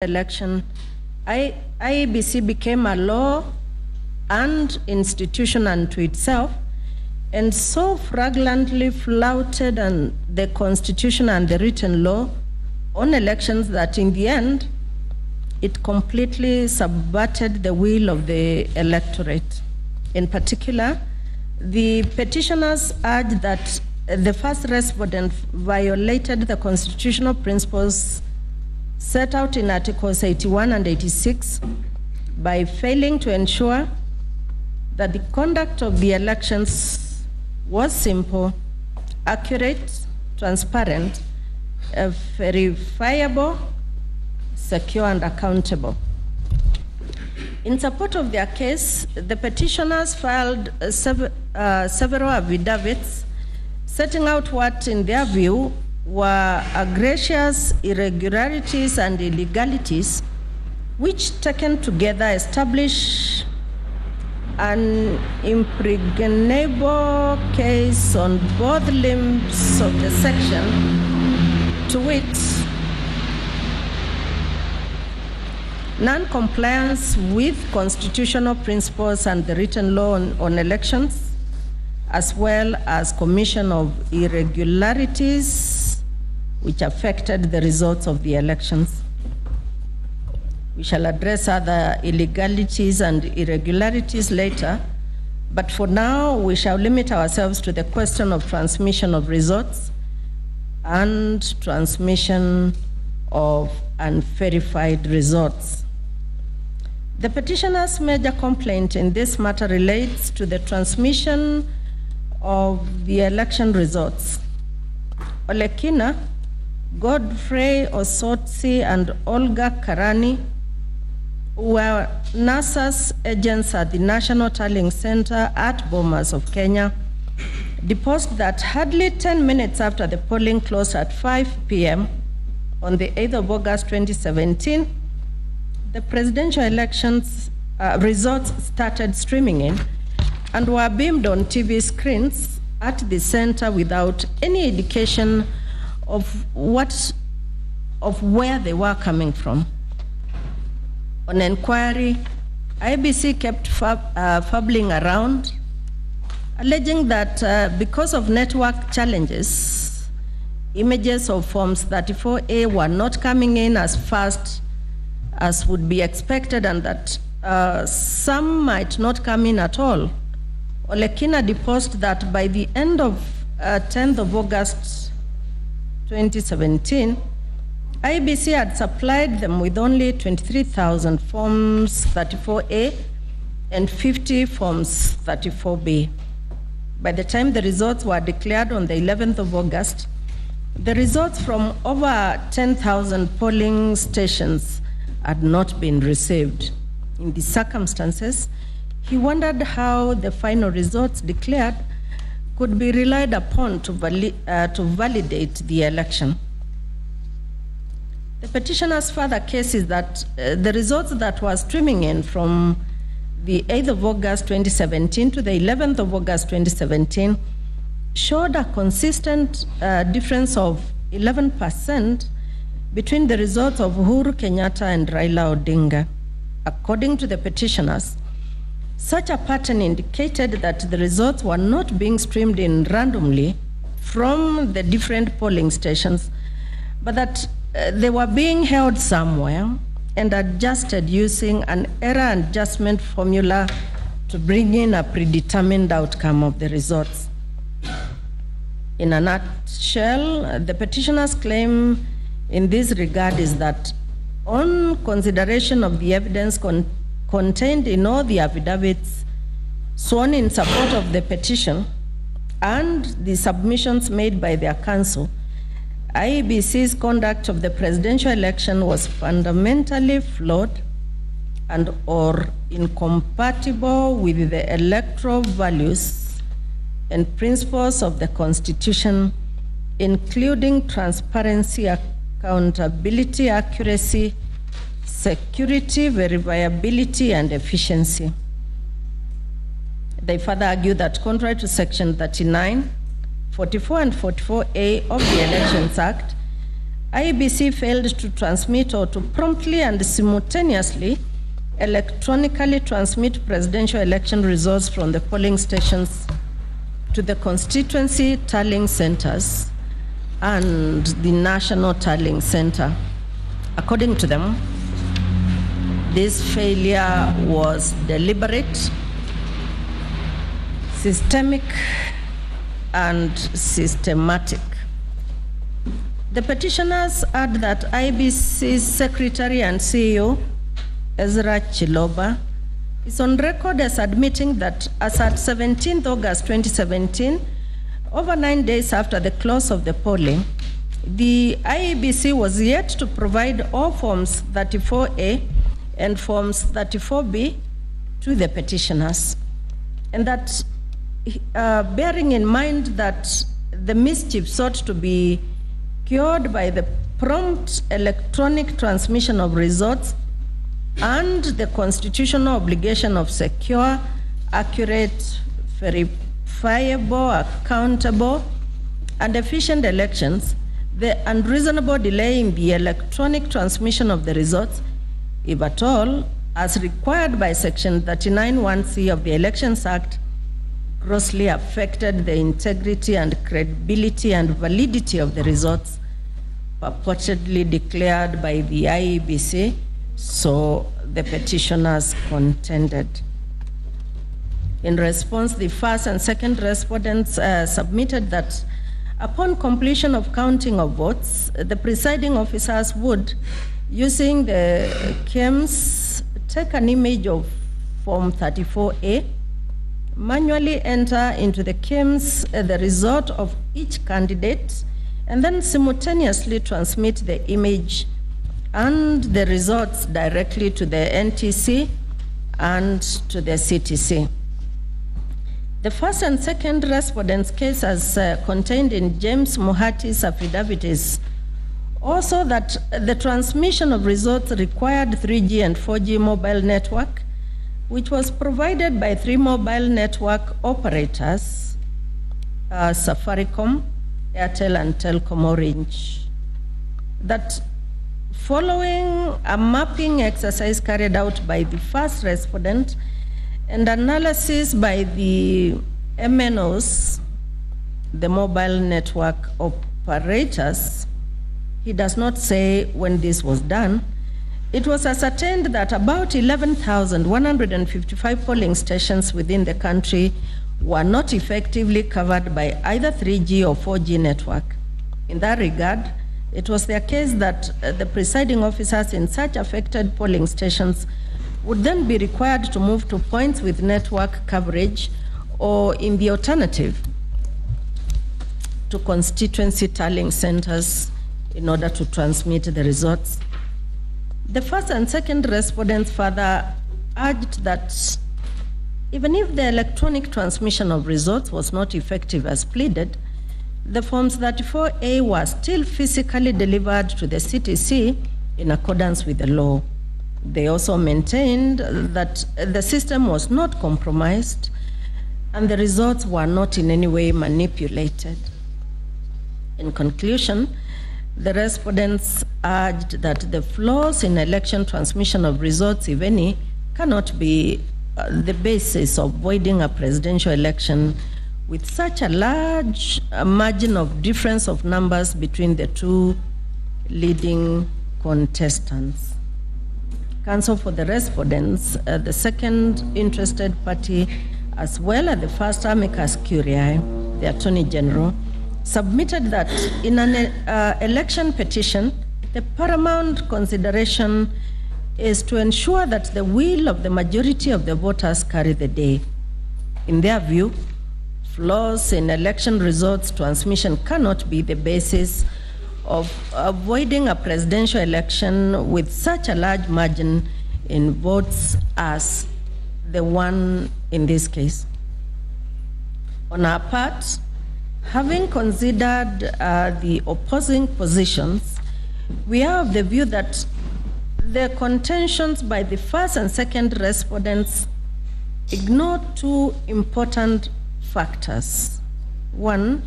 election, IEBC became a law and institution unto itself, and so flagrantly flouted the constitution and the written law on elections that in the end, it completely subverted the will of the electorate. In particular, the petitioners urged that the first respondent violated the constitutional principles set out in Articles 81 and 86 by failing to ensure that the conduct of the elections was simple, accurate, transparent, verifiable, secure, and accountable. In support of their case, the petitioners filed several affidavits setting out what, in their view, were egregious irregularities and illegalities, which taken together establish an impregnable case on both limbs of the section, to wit, non-compliance with constitutional principles and the written law on elections, as well as commission of irregularities which affected the results of the elections. We shall address other illegalities and irregularities later, but for now we shall limit ourselves to the question of transmission of results and transmission of unverified results. The petitioner's major complaint in this matter relates to the transmission of the election results. Olekina, Godfrey Osotsi, and Olga Karani, who were NASA's agents at the National Tallying Center at Bomas of Kenya, deposed that hardly 10 minutes after the polling closed at 5 p.m. on the 8th of August 2017, the presidential elections results started streaming in and were beamed on TV screens at the center without any indication of where they were coming from. On inquiry, IEBC kept fumbling around, alleging that because of network challenges, images of Forms 34A were not coming in as fast as would be expected, and that some might not come in at all. Olekina deposed that by the end of 10th of August 2017, IEBC had supplied them with only 23,000 Forms 34A and 50 Forms 34B. By the time the results were declared on the 11th of August, the results from over 10,000 polling stations had not been received. In these circumstances, he wondered how the final results declared could be relied upon to validate the election. The petitioner's further case is that the results that were streaming in from the 8th of August 2017 to the 11th of August 2017 showed a consistent difference of 11% between the results of Uhuru Kenyatta and Raila Odinga. According to the petitioners, such a pattern indicated that the results were not being streamed in randomly from the different polling stations, but that they were being held somewhere and adjusted using an error adjustment formula to bring in a predetermined outcome of the results. In a nutshell, the petitioner's claim in this regard is that on consideration of the evidence contained in all the affidavits sworn in support of the petition and the submissions made by their counsel, IEBC's conduct of the presidential election was fundamentally flawed and or incompatible with the electoral values and principles of the Constitution, including transparency, accountability, accuracy, security, verifiability, and efficiency. They further argue that contrary to Section 39, 44 and 44A of the Elections Act, IEBC failed to transmit or to promptly and simultaneously electronically transmit presidential election results from the polling stations to the constituency tallying centers and the national tallying center. According to them, this failure was deliberate, systemic, and systematic. The petitioners add that IEBC's Secretary and CEO, Ezra Chiloba, is on record as admitting that as at 17th August 2017, over 9 days after the close of the polling, the IEBC was yet to provide all Forms 34A and Forms 34B to the petitioners. And that, bearing in mind that the mischief sought to be cured by the prompt electronic transmission of results and the constitutional obligation of secure, accurate, verifiable, accountable, and efficient elections, the unreasonable delay in the electronic transmission of the results, if at all, as required by Section 39(1)(c) of the Elections Act, grossly affected the integrity and credibility and validity of the results purportedly declared by the IEBC, so the petitioners contended. In response, the first and second respondents submitted that upon completion of counting of votes, the presiding officers would, using the KEMS, take an image of Form 34A, manually enter into the KEMS the result of each candidate, and then simultaneously transmit the image and the results directly to the NTC and to the CTC. The first and second respondents' case, as contained in James Muhati's affidavit, is also that the transmission of results required 3G and 4G mobile network, which was provided by 3 mobile network operators, Safaricom, Airtel, and Telkom Orange. That following a mapping exercise carried out by the first respondent and analysis by the MNOs, the mobile network operators, he does not say when this was done, it was ascertained that about 11,155 polling stations within the country were not effectively covered by either 3G or 4G network. In that regard, it was their case that the presiding officers in such affected polling stations would then be required to move to points with network coverage, or in the alternative, to constituency tallying centers in order to transmit the results. The first and second respondents further urged that even if the electronic transmission of results was not effective as pleaded, the Forms 34A were still physically delivered to the CTC in accordance with the law. They also maintained that the system was not compromised and the results were not in any way manipulated. In conclusion, the respondents urged that the flaws in election transmission of results, if any, cannot be the basis of voiding a presidential election with such a large margin of difference of numbers between the 2 leading contestants. Counsel for the respondents, the second interested party, as well as the first amicus curiae, the Attorney General, submitted that in an election petition, the paramount consideration is to ensure that the will of the majority of the voters carry the day. In their view, flaws in election results transmission cannot be the basis of avoiding a presidential election with such a large margin in votes as the one in this case. On our part, having considered the opposing positions, we are of the view that the contentions by the first and second respondents ignore 2 important factors. One,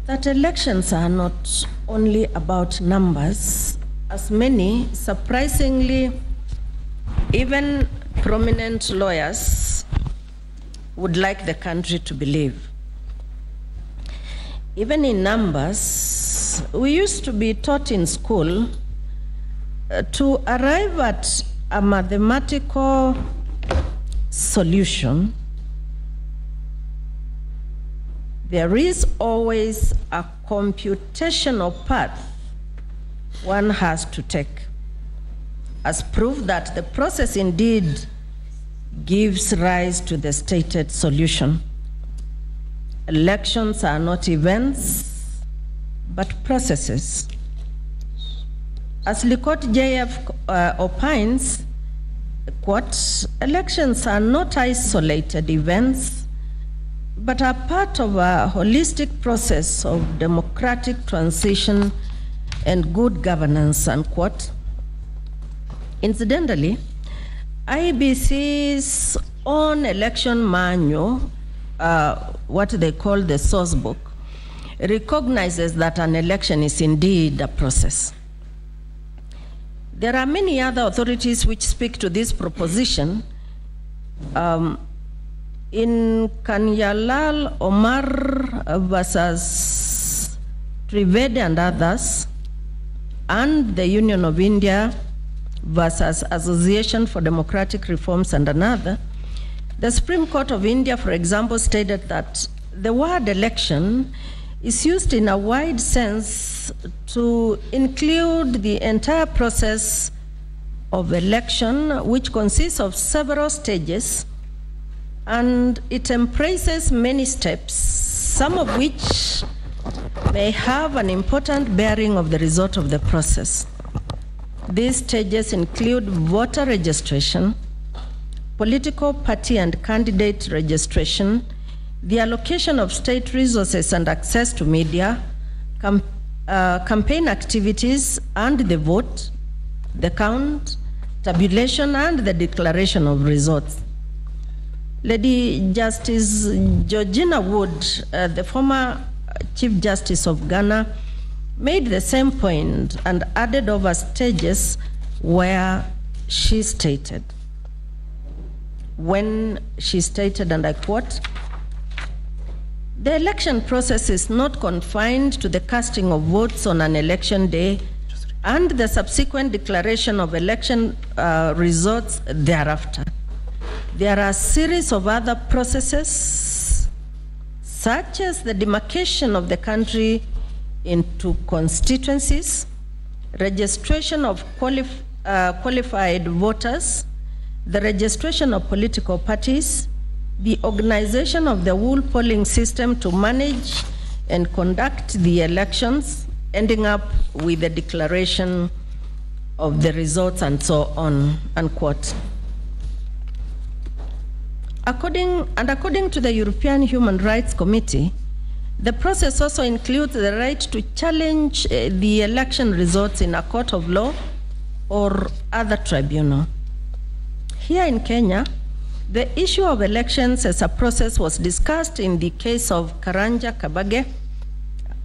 that elections are not only about numbers, as many, surprisingly, even prominent lawyers would like the country to believe. Even in numbers, we used to be taught in school to arrive at a mathematical solution. There is always a computational path one has to take, as proof that the process indeed gives rise to the stated solution. Elections are not events, but processes. As Likot JF opines, quote, elections are not isolated events, but are part of a holistic process of democratic transition and good governance, unquote. Incidentally, IEBC's own election manual, what they call the source book, recognizes that an election is indeed a process. There are many other authorities which speak to this proposition. In Kanyalal Omar versus Trivedi and others, and the Union of India versus Association for Democratic Reforms and another, the Supreme Court of India, for example, stated that the word election is used in a wide sense to include the entire process of election, which consists of several stages, and it embraces many steps, some of which may have an important bearing of the result of the process. These stages include voter registration, political party and candidate registration, the allocation of state resources and access to media, campaign activities and the vote, the count, tabulation, and the declaration of results. Lady Justice Georgina Wood, the former Chief Justice of Ghana, made the same point and added over stages where she stated, and I quote, the election process is not confined to the casting of votes on an election day and the subsequent declaration of election results thereafter. There are a series of other processes, such as the demarcation of the country into constituencies, registration of qualified voters, the registration of political parties, the organization of the whole polling system to manage and conduct the elections, ending up with the declaration of the results and so on, unquote. According to the European Human Rights Committee, the process also includes the right to challenge the election results in a court of law or other tribunal. Here in Kenya, the issue of elections as a process was discussed in the case of Karanja Kabage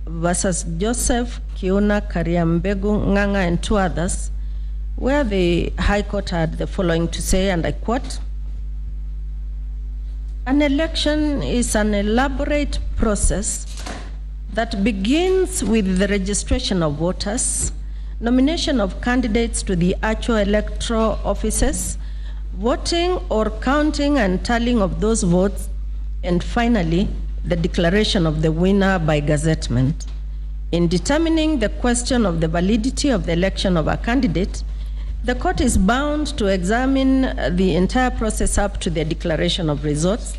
versus Joseph Kiuna Kariambegu Nganga and two others, where the High Court had the following to say, and I quote, an election is an elaborate process that begins with the registration of voters, nomination of candidates to the actual electoral offices, voting or counting and tallying of those votes, and finally, the declaration of the winner by gazettement. In determining the question of the validity of the election of a candidate, the court is bound to examine the entire process up to the declaration of results.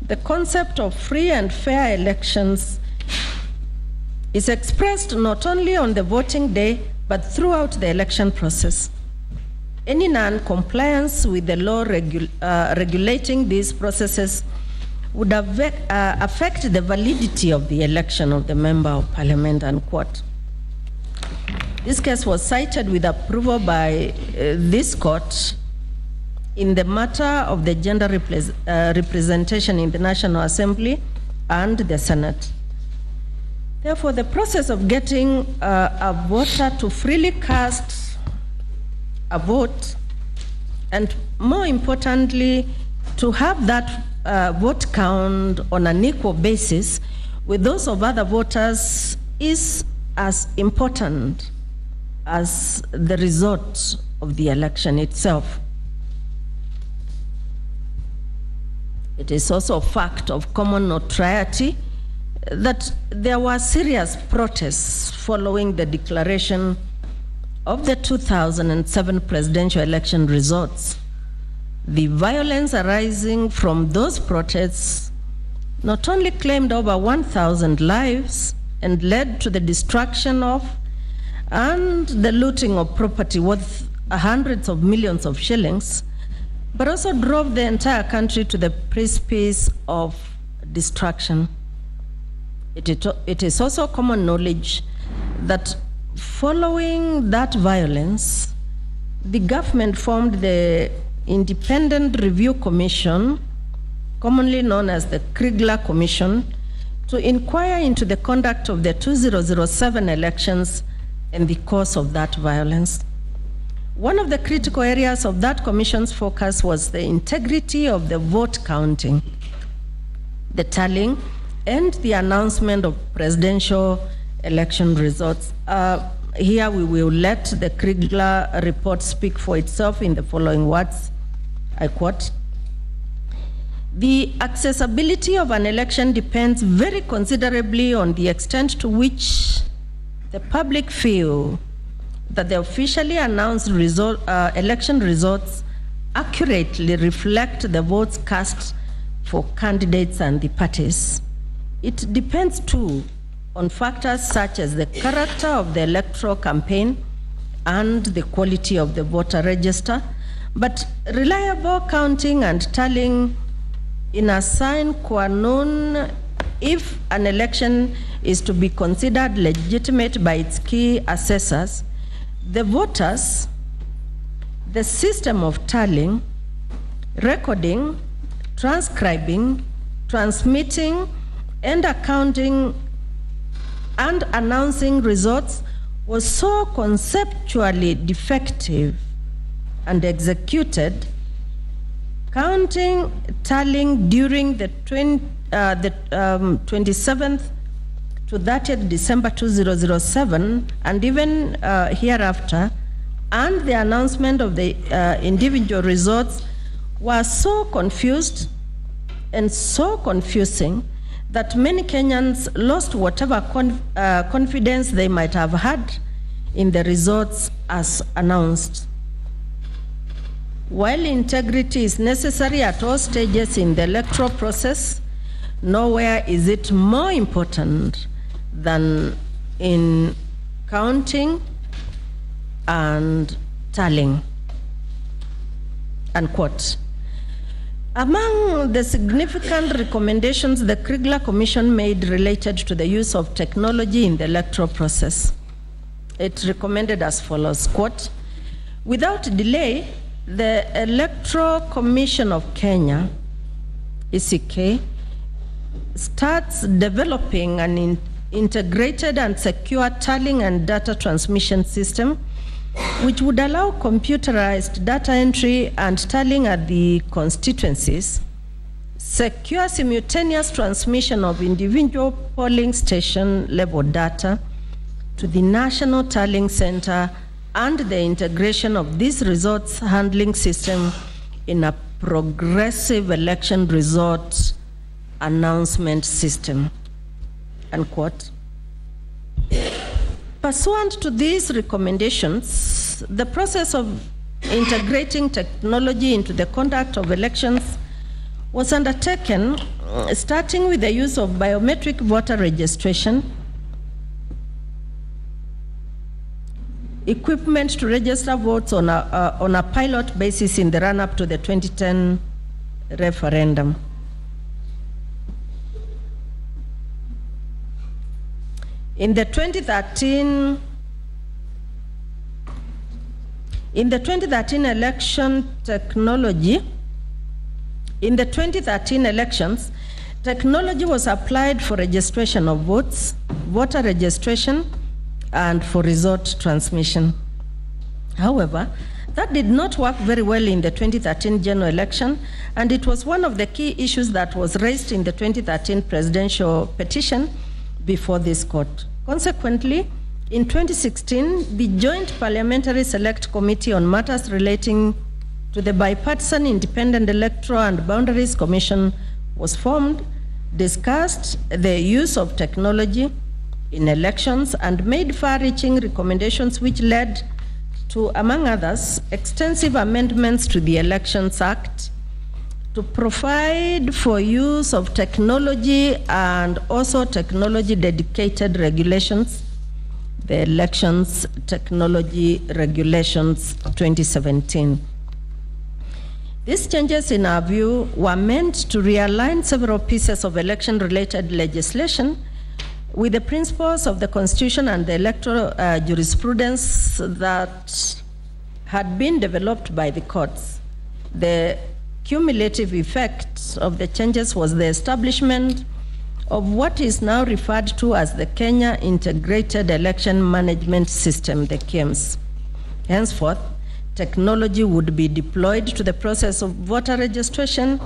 The concept of free and fair elections is expressed not only on the voting day, but throughout the election process. Any non-compliance with the law regulating these processes would affect the validity of the election of the member of parliament, unquote. This case was cited with approval by this court in the matter of the gender representation in the National Assembly and the Senate. Therefore, the process of getting a voter to freely cast a vote, and more importantly, to have that vote count on an equal basis with those of other voters, is as important as the result of the election itself. It is also a fact of common notoriety that there were serious protests following the declaration of the 2007 presidential election results. The violence arising from those protests not only claimed over 1,000 lives and led to the destruction of and the looting of property worth hundreds of millions of shillings, but also drove the entire country to the precipice of destruction. It is also common knowledge that following that violence, the government formed the Independent Review Commission, commonly known as the Kriegler Commission, to inquire into the conduct of the 2007 elections and the cause of that violence. One of the critical areas of that commission's focus was the integrity of the vote counting, the tallying, and the announcement of presidential election results. Here we will let the Kriegler report speak for itself in the following words. I quote, "The accessibility of an election depends very considerably on the extent to which the public feel that the officially announced election results accurately reflect the votes cast for candidates and the parties. It depends too on factors such as the character of the electoral campaign and the quality of the voter register, but reliable counting and tallying in a sine qua non if an election is to be considered legitimate by its key assessors, the voters, the system of tallying, recording, transcribing, transmitting, and accounting and announcing results was so conceptually defective and executed, counting, tallying during the 27th to 30th December 2007, and even hereafter, and the announcement of the individual results were so confused and so confusing that many Kenyans lost whatever confidence they might have had in the results as announced. While integrity is necessary at all stages in the electoral process, nowhere is it more important than in counting and tallying," unquote. Among the significant recommendations the Kriegler Commission made related to the use of technology in the electoral process, it recommended as follows, quote, "Without delay, the Electoral Commission of Kenya, ECK, starts developing an integrated and secure tallying and data transmission system which would allow computerized data entry and tallying at the constituencies, secure simultaneous transmission of individual polling station level data to the National Tallying Center, and the integration of this results handling system in a progressive election results announcement system," unquote. Pursuant to these recommendations, the process of integrating technology into the conduct of elections was undertaken, starting with the use of biometric voter registration, equipment to register votes on a pilot basis in the run-up to the 2010 referendum. In the 2013 elections, Technology was applied for registration of votes, voter registration, and for result transmission. However, that did not work very well in the 2013 general election, and it was one of the key issues that was raised in the 2013 presidential petition before this court. Consequently, in 2016, the Joint Parliamentary Select Committee on Matters Relating to the Bipartisan Independent Electoral and Boundaries Commission was formed, discussed the use of technology in elections, and made far-reaching recommendations which led to, among others, extensive amendments to the Elections Act to provide for use of technology and also technology-dedicated regulations, the Elections Technology Regulations 2017. These changes, in our view, were meant to realign several pieces of election-related legislation with the principles of the Constitution and the electoral jurisprudence that had been developed by the courts. The cumulative effect of the changes was the establishment of what is now referred to as the Kenya Integrated Election Management System, the KIEMS. Henceforth, technology would be deployed to the process of voter registration,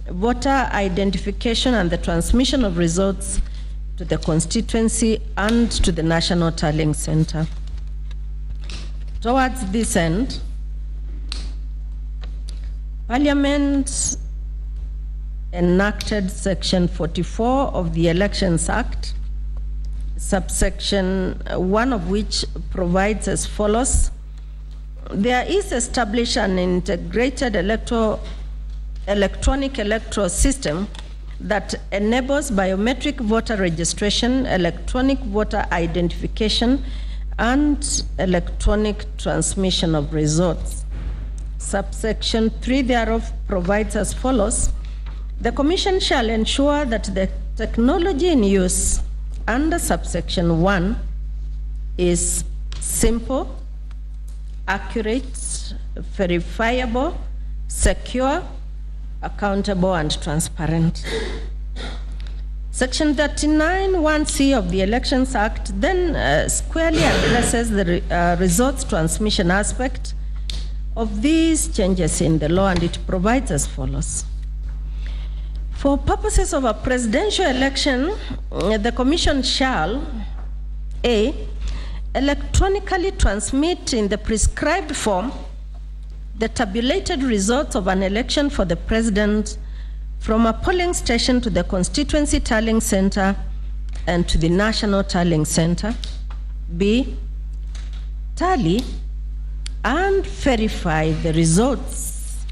voter identification, and the transmission of results to the constituency and to the National Tallying Center. Towards this end, Parliament enacted Section 44 of the Elections Act, subsection 1 of which provides as follows: there is established an integrated electronic electoral system that enables biometric voter registration, electronic voter identification, and electronic transmission of results. Subsection 3 thereof provides as follows: the Commission shall ensure that the technology in use under subsection 1 is simple, accurate, verifiable, secure, accountable, and transparent. Section 39(1)(c) of the Elections Act then squarely addresses the results transmission aspect of these changes in the law, and it provides as follows: for purposes of a presidential election, the Commission shall A, electronically transmit in the prescribed form the tabulated results of an election for the president from a polling station to the constituency tallying center and to the National Tallying Center. B, tally and verify the results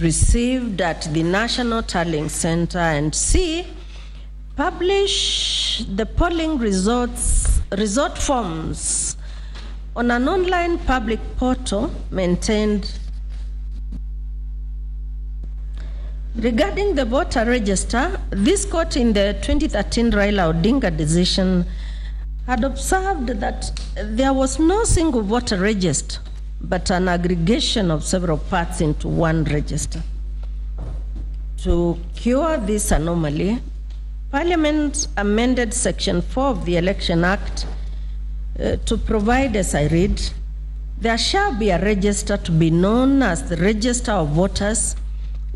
received at the National Tallying Center. And C, publish the polling result forms on an online public portal maintained. Regarding the voter register, this court in the 2013 Raila Odinga decision had observed that there was no single voter register, but an aggregation of several parts into one register. To cure this anomaly, Parliament amended Section 4 of the Election Act to provide, as I read, there shall be a register to be known as the Register of Voters,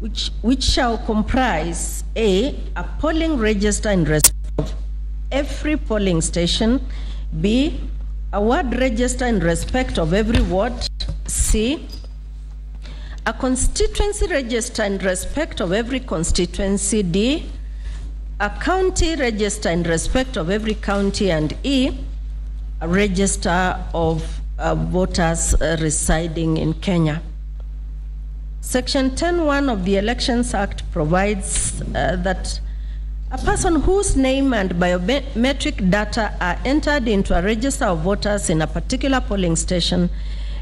which shall comprise A, a polling register in respect of every polling station, B, a ward register in respect of every ward, C, a constituency register in respect of every constituency, D, a county register in respect of every county, and E, a register of voters residing in Kenya. Section 10(1) of the Elections Act provides that a person whose name and biometric data are entered into a register of voters in a particular polling station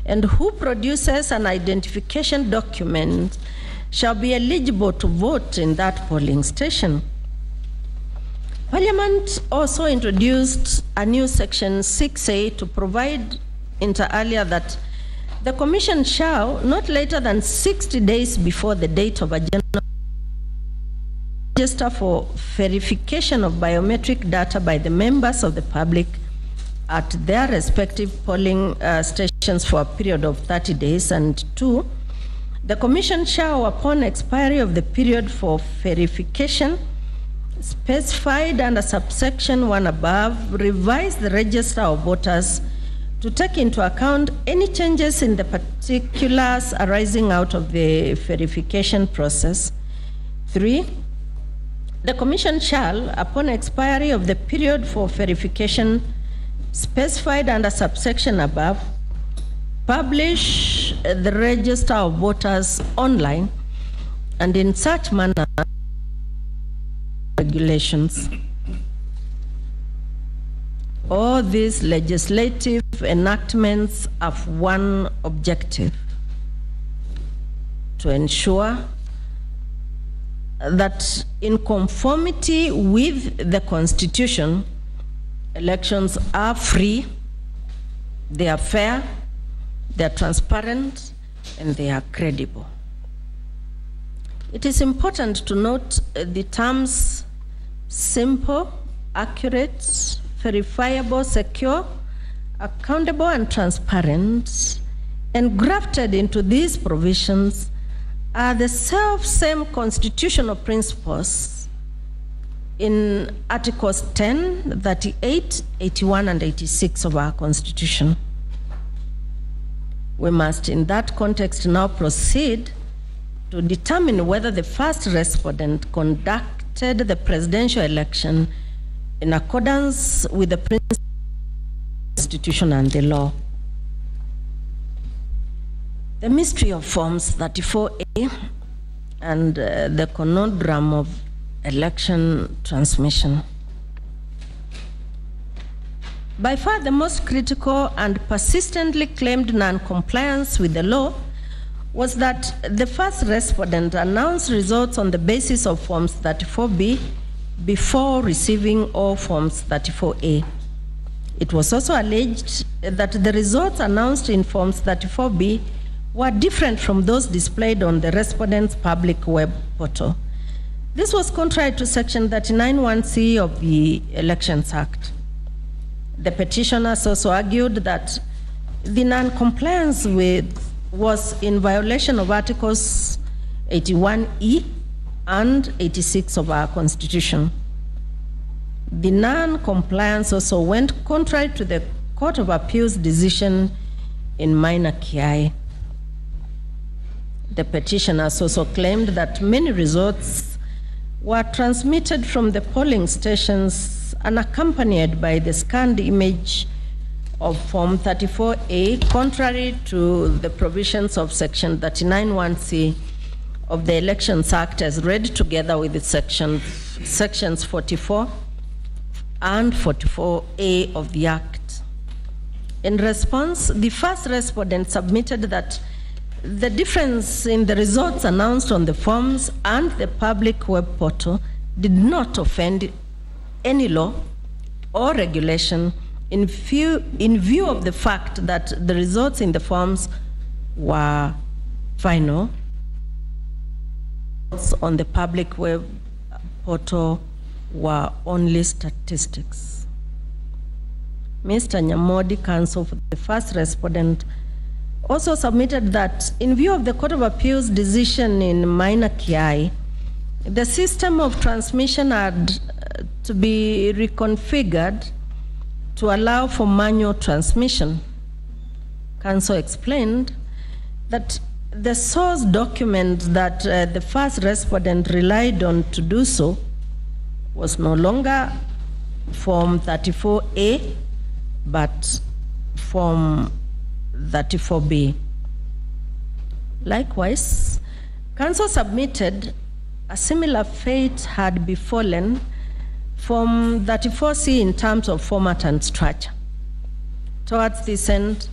and who produces an identification document shall be eligible to vote in that polling station. Parliament also introduced a new Section 6A to provide inter alia that the Commission shall, not later than 60 days before the date of a general register for verification of biometric data by the members of the public at their respective polling stations for a period of 30 days. And 2, the Commission shall, upon expiry of the period for verification specified under subsection 1 above, revise the register of voters to take into account any changes in the particulars arising out of the verification process. 3, the Commission shall, upon expiry of the period for verification specified under subsection above, publish the register of voters online and in such manner regulations. All these legislative enactments have one objective: to ensure that in conformity with the Constitution, elections are free, they are fair, they are transparent, and they are credible. It is important to note the terms simple, accurate, verifiable, secure, accountable, and transparent, and grafted into these provisions are the same constitutional principles in Articles 10, 38, 81, and 86 of our Constitution. We must, in that context, now proceed to determine whether the first respondent conducted the presidential election in accordance with the principles of the Constitution and the law. The mystery of Forms 34A and the conundrum of election transmission. By far the most critical and persistently claimed non-compliance with the law was that the first respondent announced results on the basis of Forms 34B before receiving all Forms 34A. It was also alleged that the results announced in Forms 34B were different from those displayed on the respondent's public web portal. This was contrary to Section 39(1)(c) of the Elections Act. The petitioners also argued that the non-compliance was in violation of Articles 81E and 86 of our Constitution. The non-compliance also went contrary to the Court of Appeal's decision in Minor Kiai. The petitioners also claimed that many results were transmitted from the polling stations unaccompanied by the scanned image of Form 34A, contrary to the provisions of Section 39(1)(c) of the Elections Act as read together with the Sections 44 and 44A of the Act. In response, the first respondent submitted that the difference in the results announced on the forms and the public web portal did not offend any law or regulation in view of the fact that the results in the forms were final. On the public web portal were only statistics. Mr. Nyamodi, counsel for the first respondent, also submitted that in view of the Court of Appeal's decision in Minor Kiai, the system of transmission had to be reconfigured to allow for manual transmission. Counsel explained that the source document that the first respondent relied on to do so was no longer Form 34A, but Form 34B. Likewise, counsel submitted a similar fate had befallen Form 34C in terms of format and structure. Towards this end,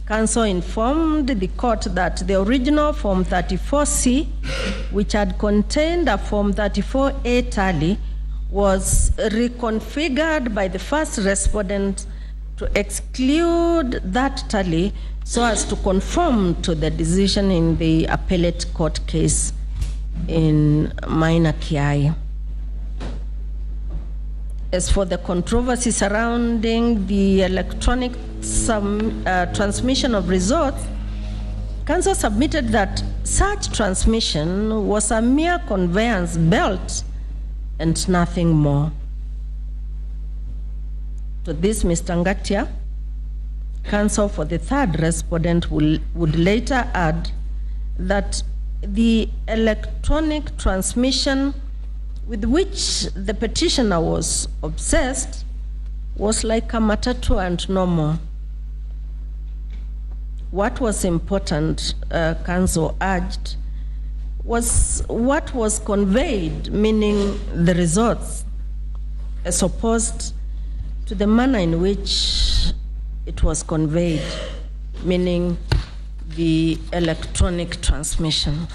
counsel informed the court that the original Form 34C, which had contained a Form 34A tally, was reconfigured by the first respondent to exclude that tally so as to conform to the decision in the appellate court case in Minor Kiai. As for the controversy surrounding the electronic transmission of results, Council submitted that such transmission was a mere conveyance belt and nothing more. To this, Mr. Ngatia, Counsel for the third respondent would later add that the electronic transmission with which the petitioner was obsessed was like a matatu and no more. What was important, Counsel urged, was what was conveyed, meaning the results, as opposed to the manner in which it was conveyed, meaning the electronic transmission.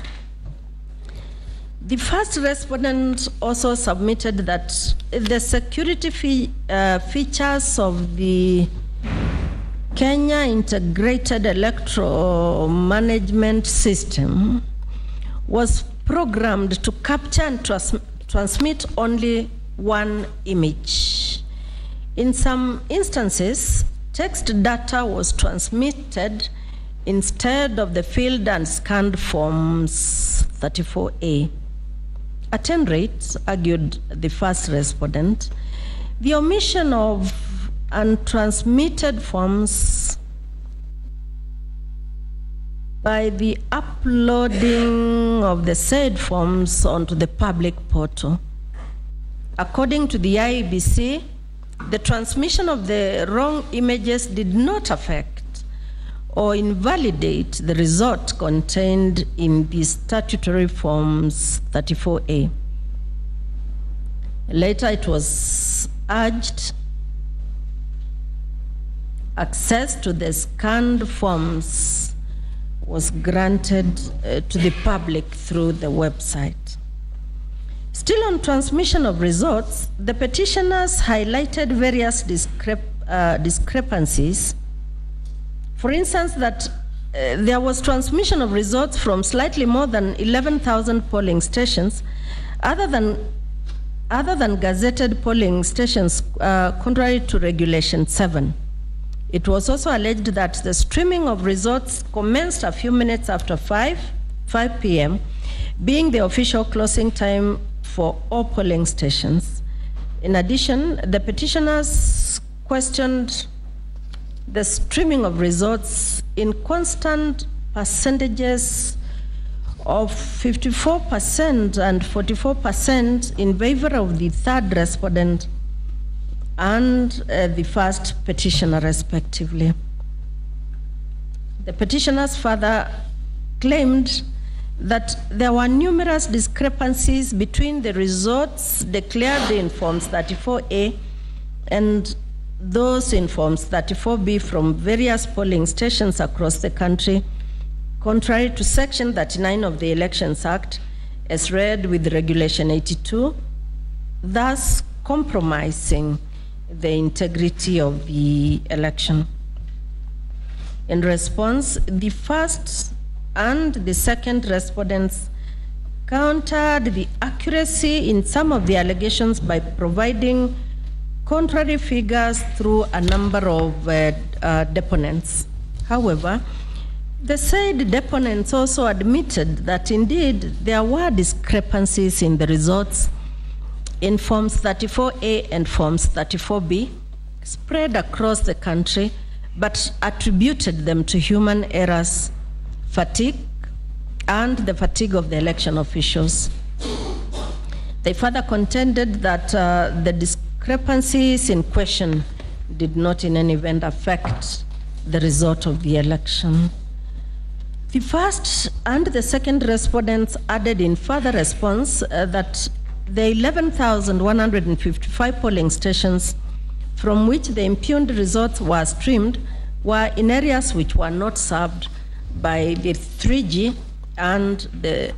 The first respondent also submitted that the security features of the Kenya Integrated Electoral Management System was programmed to capture and transmit only one image. In some instances, text data was transmitted instead of the filled and scanned forms 34A. At any rate, argued the first respondent, the omission of untransmitted forms by the uploading of the said forms onto the public portal. According to the IEBC, the transmission of the wrong images did not affect or invalidate the result contained in the statutory forms 34A. Later, it was urged access to the scanned forms was granted to the public through the website. Still on transmission of results, the petitioners highlighted various discrepancies. For instance, that there was transmission of results from slightly more than 11,000 polling stations, other than gazetted polling stations, contrary to Regulation 7. It was also alleged that the streaming of results commenced a few minutes after 5 p.m., being the official closing time for all polling stations. In addition, the petitioners questioned the streaming of results in constant percentages of 54% and 44% in favor of the third respondent and the first petitioner, respectively. The petitioners further claimed that there were numerous discrepancies between the results declared in Forms 34A and those in Forms 34B from various polling stations across the country, contrary to Section 39 of the Elections Act, as read with Regulation 82, thus compromising the integrity of the election. In response, the first and the second respondents countered the accuracy in some of the allegations by providing contrary figures through a number of deponents. However, the said deponents also admitted that indeed there were discrepancies in the results in Forms 34A and Forms 34B spread across the country, but attributed them to human errors, fatigue, and the fatigue of the election officials. They further contended that the discrepancies in question did not in any event affect the result of the election. The first and the second respondents added in further response that the 11,155 polling stations from which the impugned results were streamed were in areas which were not served by the 3G and the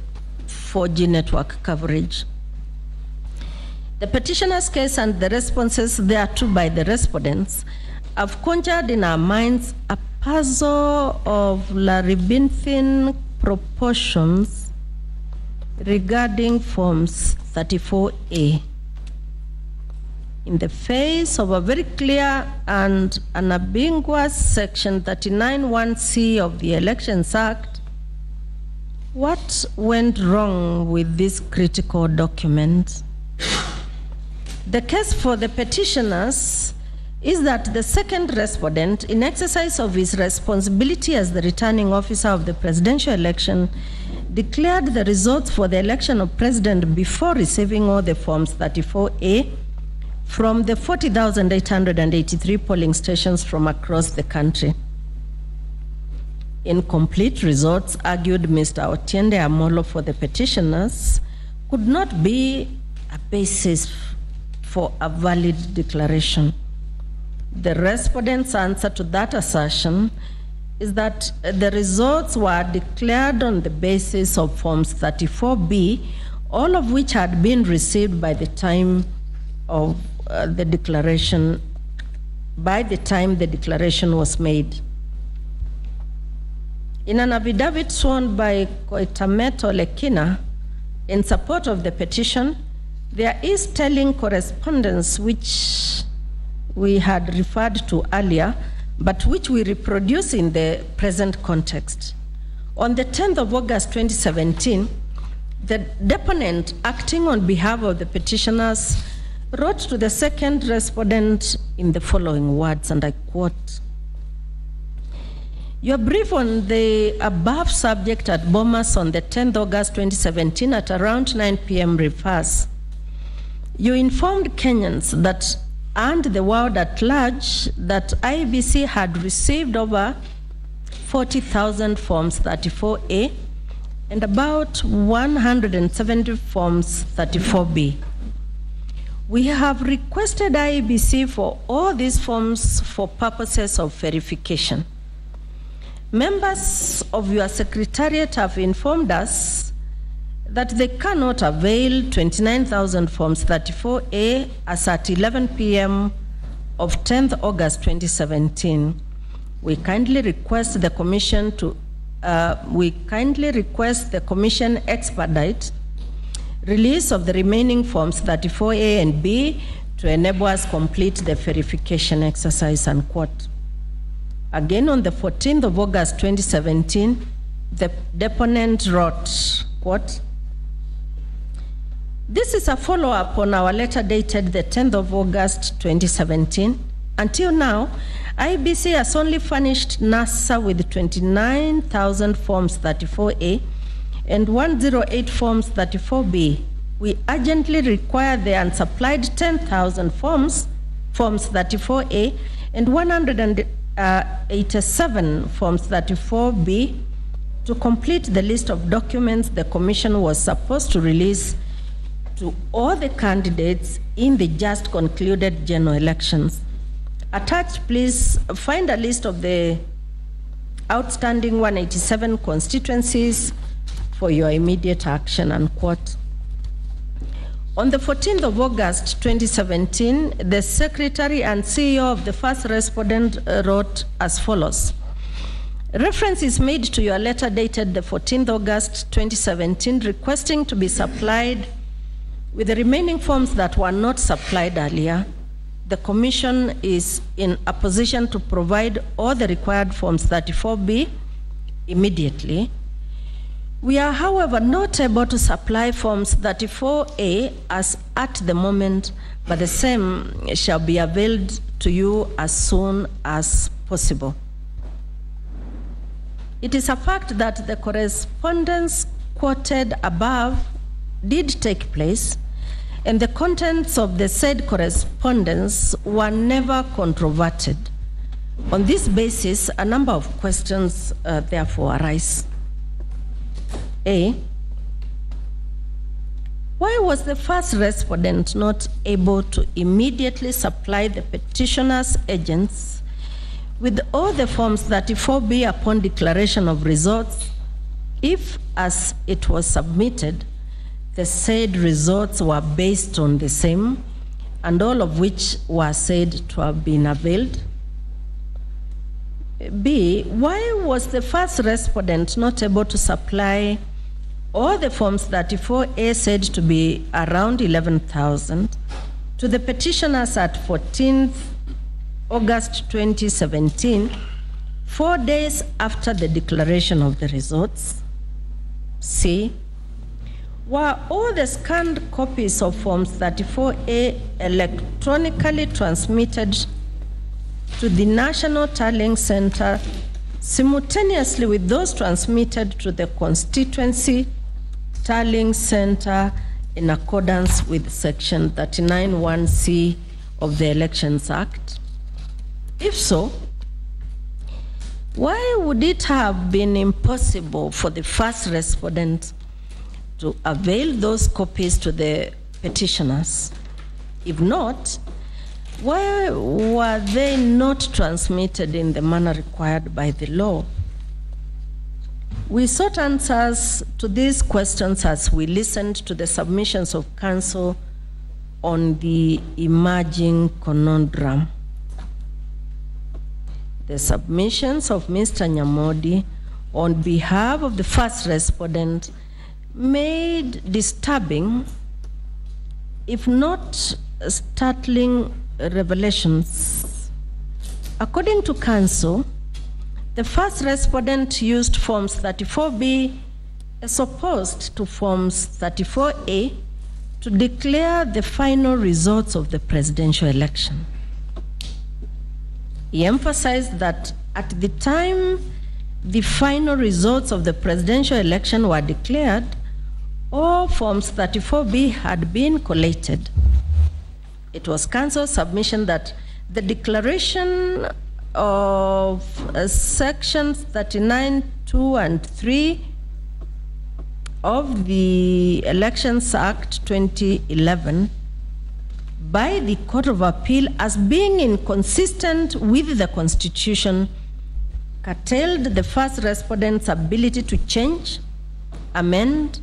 4G network coverage. The petitioner's case and the responses thereto by the respondents have conjured in our minds a puzzle of labyrinthine proportions regarding Forms 34A. in the face of a very clear and unambiguous Section 39(1)(c) of the Elections Act, what went wrong with this critical document? The case for the petitioners is that the second respondent, in exercise of his responsibility as the returning officer of the presidential election, declared the results for the election of president before receiving all the forms 34A from the 40,883 polling stations from across the country. Incomplete results, argued Mr. Otiende Amolo for the petitioners, could not be a basis for a valid declaration. The respondent's answer to that assertion is that the results were declared on the basis of Forms 34B, all of which had been received by the time of the declaration, by the time the declaration was made. In an affidavit sworn by Koitameto Lekina in support of the petition, there is telling correspondence which we had referred to earlier, but which we reproduce in the present context. On the 10th of August 2017, the deponent, acting on behalf of the petitioners, wrote to the second respondent in the following words, and I quote, "Your brief on the above subject at Bomas on the 10th August 2017 at around 9 p.m. refers. You informed Kenyans that and the world at large that IEBC had received over 40,000 Forms 34A and about 170 Forms 34B. We have requested IEBC for all these forms for purposes of verification. Members of your secretariat have informed us that they cannot avail 29,000 Forms 34A as at 11 p.m. of 10th August 2017. We kindly request the Commission expedite release of the remaining Forms 34A and B to enable us complete the verification exercise," unquote. Again, on the 14th of August 2017, the deponent wrote, quote, "This is a follow-up on our letter dated the 10th of August 2017. Until now, IEBC has only furnished NASA with 29,000 Forms 34A and 108 Forms 34B. We urgently require the unsupplied 10,000 Forms 34A and 187 Forms 34B to complete the list of documents the Commission was supposed to release to all the candidates in the just concluded general elections. Attached, please find a list of the outstanding 187 constituencies for your immediate action," unquote. On the 14th of August 2017, the Secretary and CEO of the first respondent wrote as follows. "Reference is made to your letter dated the 14th August 2017 requesting to be supplied with the remaining forms that were not supplied earlier. The Commission is in a position to provide all the required Forms 34B immediately. We are, however, not able to supply Forms 34A as at the moment, but the same shall be availed to you as soon as possible." It is a fact that the correspondence quoted above did take place, and the contents of the said correspondence were never controverted. On this basis, a number of questions therefore arise. A, why was the first respondent not able to immediately supply the petitioner's agents with all the Forms 34B upon declaration of results if, as it was submitted, the said results were based on the same, and all of which were said to have been availed? B, why was the first respondent not able to supply all the Forms 34A said to be around 11,000 to the petitioners at 14th August 2017, 4 days after the declaration of the results. C. Were all the scanned copies of Forms 34A electronically transmitted to the National Tallying Center simultaneously with those transmitted to the Constituency Tallying Center in accordance with Section 39(1)(c) of the Elections Act? If so, why would it have been impossible for the first respondent to avail those copies to the petitioners? If not, why were they not transmitted in the manner required by the law? We sought answers to these questions as we listened to the submissions of counsel on the emerging conundrum. The submissions of Mr. Nyamodi on behalf of the first respondent made disturbing, if not startling, revelations. According to counsel, the first respondent used Forms 34B as opposed to Forms 34A to declare the final results of the presidential election. He emphasized that at the time the final results of the presidential election were declared, all Forms 34B had been collated. It was counsel's submission that the declaration of sections 39(2) and 3 of the Elections Act 2011 by the Court of Appeal as being inconsistent with the Constitution curtailed the first respondent's ability to change, amend,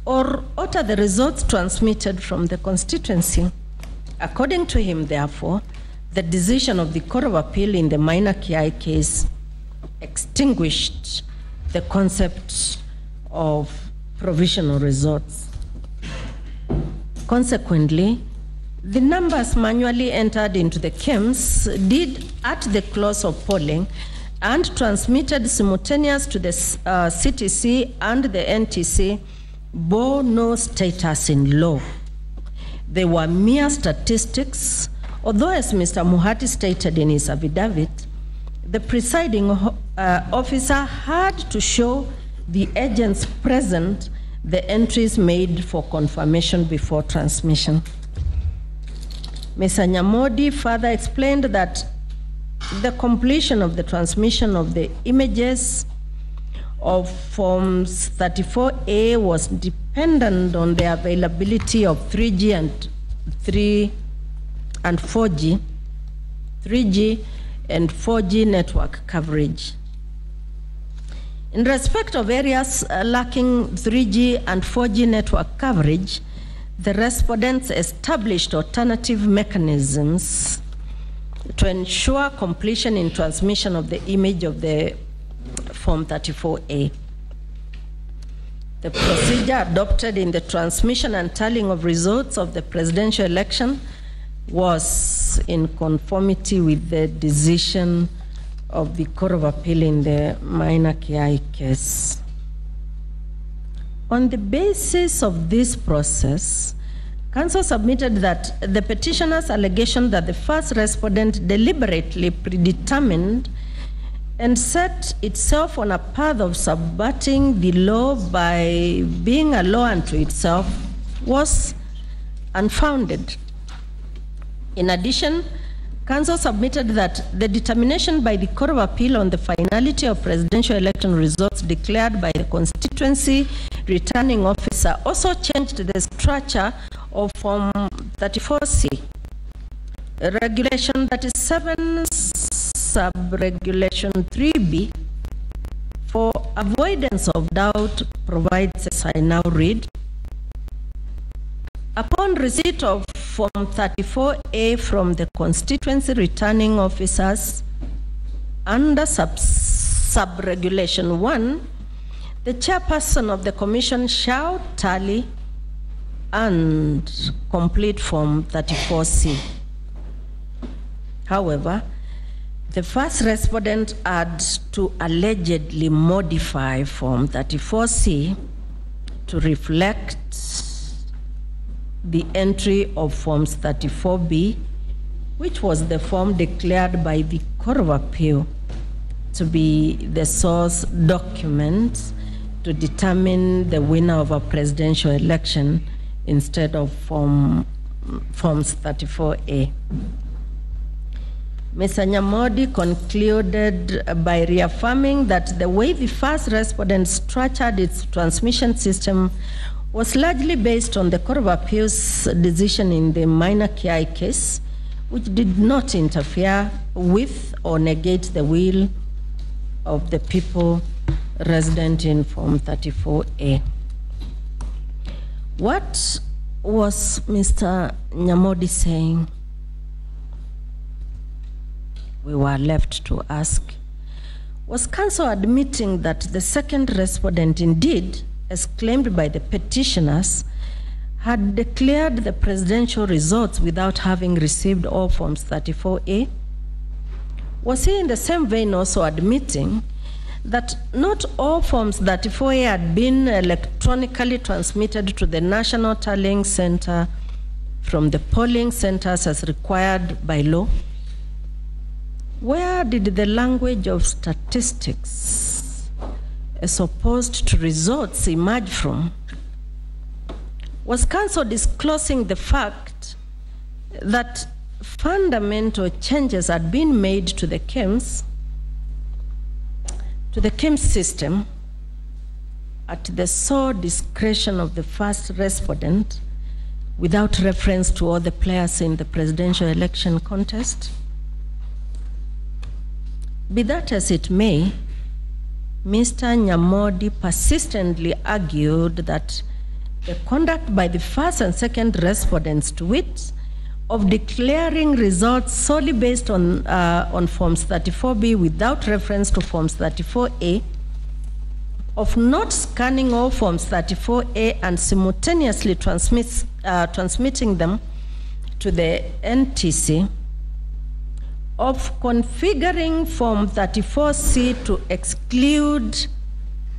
or alter the results transmitted from the constituency. According to him, therefore, the decision of the Court of Appeal in the minor Kiai case extinguished the concept of provisional results. Consequently, the numbers manually entered into the KEMS did at the close of polling and transmitted simultaneous to the CTC and the NTC bore no status in law. They were mere statistics, although, as Mr. Muhati stated in his affidavit, the presiding officer had to show the agents present the entries made for confirmation before transmission. Mr. Nyamodi further explained that the completion of the transmission of the images of Forms 34A was dependent on the availability of 3G and 4G network coverage. In respect of areas lacking 3G and 4G network coverage, the respondents established alternative mechanisms to ensure completion in transmission of the image of the Form 34A. The procedure adopted in the transmission and tallying of results of the presidential election was in conformity with the decision of the Court of Appeal in the minor Kiai case. On the basis of this process, counsel submitted that the petitioner's allegation that the first respondent deliberately predetermined and set itself on a path of subverting the law by being a law unto itself was unfounded. In addition, counsel submitted that the determination by the Court of Appeal on the finality of presidential election results declared by the constituency returning officer also changed the structure of Form 34C. Regulation 37, Subregulation 3B, for avoidance of doubt, provides as I now read: upon receipt of Form 34A from the constituency returning officers under Subregulation 1, the chairperson of the commission shall tally and complete Form 34C. However, the first respondent had to allegedly modify Form 34C to reflect the entry of Forms 34B, which was the form declared by the Court of Appeal to be the source document to determine the winner of a presidential election instead of Forms 34A. Mr. Nyamodi concluded by reaffirming that the way the first respondent structured its transmission system was largely based on the Court of Appeal's decision in the minor KI case, which did not interfere with or negate the will of the people resident in Form 34A. What was Mr. Nyamodi saying? We were left to ask. Was counsel admitting that the second respondent indeed, as claimed by the petitioners, had declared the presidential results without having received all Forms 34A? Was he in the same vein also admitting that not all Forms 34A had been electronically transmitted to the National Tallying Center from the polling centers as required by law? Where did the language of statistics as opposed to results emerge from? Was counsel disclosing the fact that fundamental changes had been made to the KIMS system at the sole discretion of the first respondent without reference to all the players in the presidential election contest? Be that as it may, Mr. Nyamodi persistently argued that the conduct by the first and second respondents, to wit, of declaring results solely based on Forms 34B without reference to Forms 34A, of not scanning all Forms 34A and simultaneously transmitting them to the NTC, of configuring Form 34C to exclude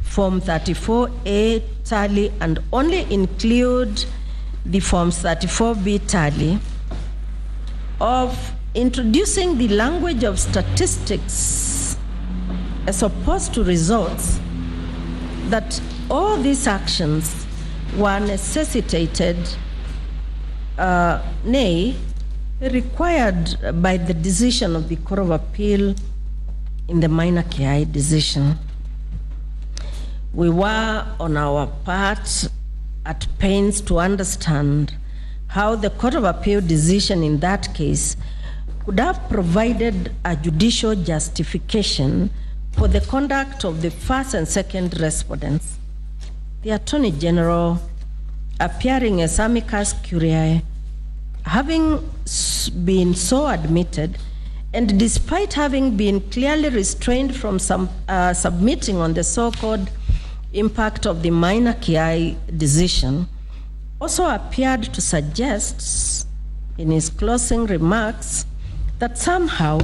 Form 34A tally and only include the Forms 34B tally, of introducing the language of statistics as opposed to results, that all these actions were necessitated, nay, required by the decision of the Court of Appeal in the minor KI decision. We were, on our part, at pains to understand how the Court of Appeal decision in that case could have provided a judicial justification for the conduct of the first and second respondents. The Attorney General, appearing as amicus curiae, having been so admitted, and despite having been clearly restrained from submitting on the so-called impact of the minor KI decision, also appeared to suggest in his closing remarks that somehow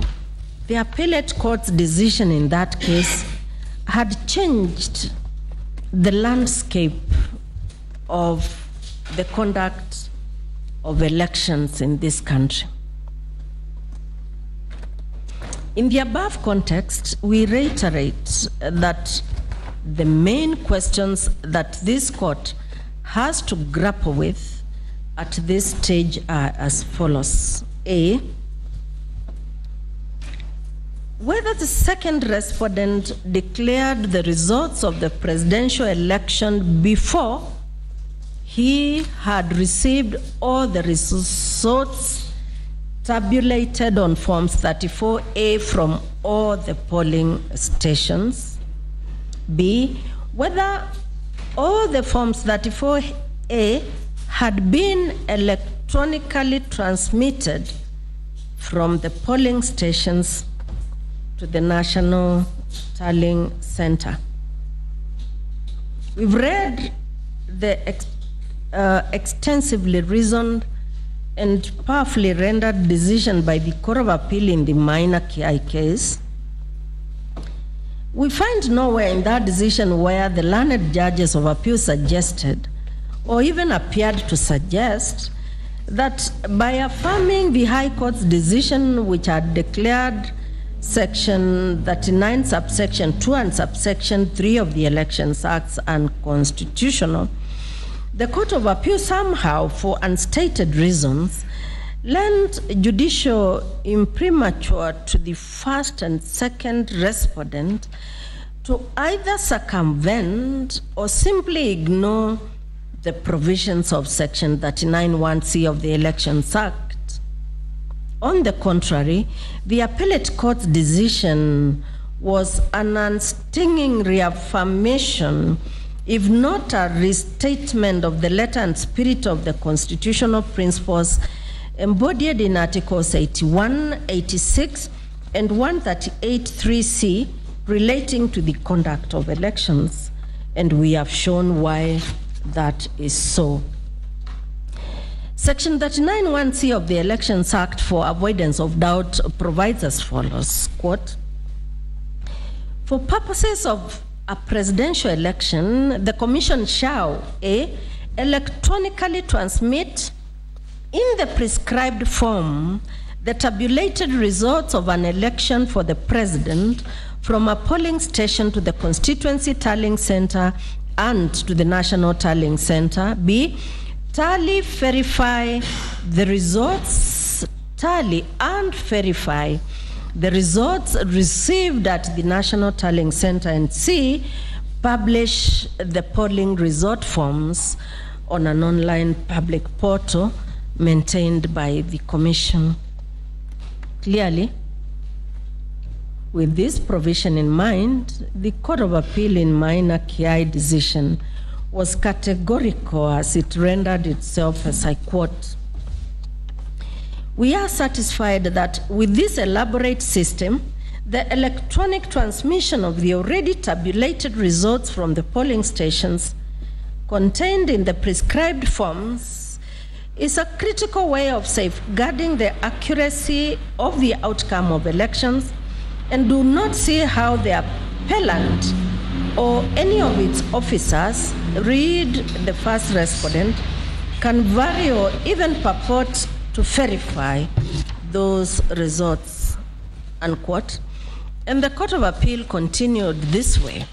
the appellate court's decision in that case had changed the landscape of the conduct of elections in this country. In the above context, we reiterate that the main questions that this court has to grapple with at this stage are as follows. A, whether the second respondent declared the results of the presidential election before he had received all the results tabulated on Forms 34A from all the polling stations. B, whether all the Forms 34A had been electronically transmitted from the polling stations to the National Tallying Center. We've read the extensively reasoned and powerfully rendered decision by the Court of Appeal in the minor KI case, we find nowhere in that decision where the learned judges of appeal suggested or even appeared to suggest that by affirming the High Court's decision, which had declared Section 39, subsection 2 and subsection 3 of the Elections Acts unconstitutional, the Court of Appeal somehow, for unstated reasons, lent judicial imprimatur to the first and second respondent to either circumvent or simply ignore the provisions of Section 39(1)(c) of the Elections Act. On the contrary, the appellate court's decision was an unstinging reaffirmation, if not a restatement, of the letter and spirit of the constitutional principles embodied in Articles 81, 86, and 138(3)(c) relating to the conduct of elections. And we have shown why that is so. Section 39(1)(c) of the Elections Act, for avoidance of doubt, provides as follows, quote, "For purposes of a presidential election, the Commission shall, A, electronically transmit in the prescribed form the tabulated results of an election for the president from a polling station to the constituency tallying center and to the national tallying center. B, tally, verify the results, tally and verify the results received at the national tallying center. And C, publish the polling result forms on an online public portal maintained by the Commission." Clearly, with this provision in mind, the Court of Appeal in minor KI decision was categorical as it rendered itself, as I quote, "We are satisfied that with this elaborate system, the electronic transmission of the already tabulated results from the polling stations contained in the prescribed forms is a critical way of safeguarding the accuracy of the outcome of elections, and do not see how the appellant or any of its officers, read the first respondent, can vary or even purport to verify those results," unquote. And the Court of Appeal continued this way.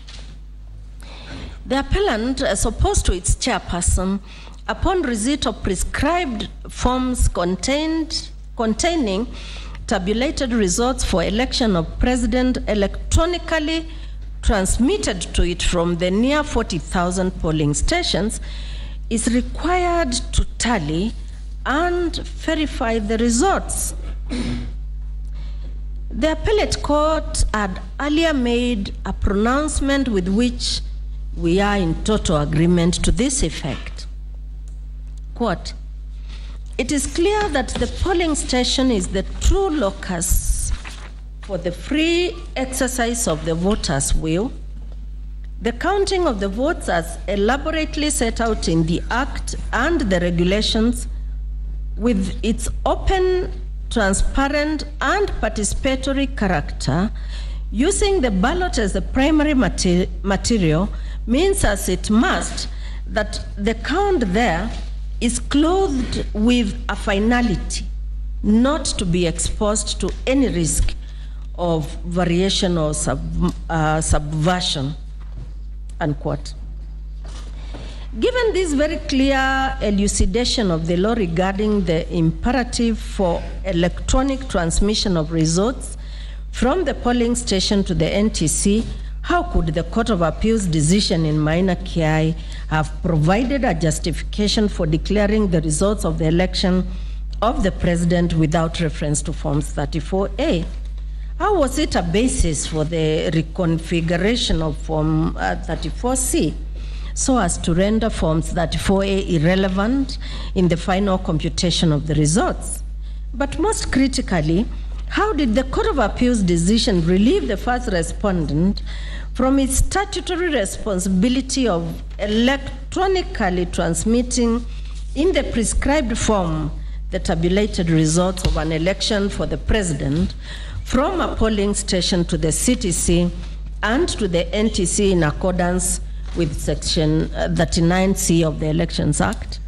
"The appellant, as opposed to its chairperson, upon receipt of prescribed forms containing tabulated results for election of president electronically transmitted to it from the near 40,000 polling stations, is required to tally and verify the results." The appellate court had earlier made a pronouncement with which we are in total agreement to this effect. Quote, "It is clear that the polling station is the true locus for the free exercise of the voters' will. The counting of the votes as elaborately set out in the Act and the regulations, with its open, transparent, and participatory character, using the ballot as the primary material, means, as it must, that the count there is clothed with a finality not to be exposed to any risk of variation or subversion," unquote. Given this very clear elucidation of the law regarding the imperative for electronic transmission of results from the polling station to the NTC, how could the Court of Appeal's decision in minor KI have provided a justification for declaring the results of the election of the president without reference to Forms 34A? How was it a basis for the reconfiguration of Form 34C so as to render Forms 34A irrelevant in the final computation of the results? But most critically, how did the Court of Appeal's decision relieve the first respondent from its statutory responsibility of electronically transmitting in the prescribed form the tabulated results of an election for the president from a polling station to the CTC and to the NTC in accordance with Section 39C of the Elections Act.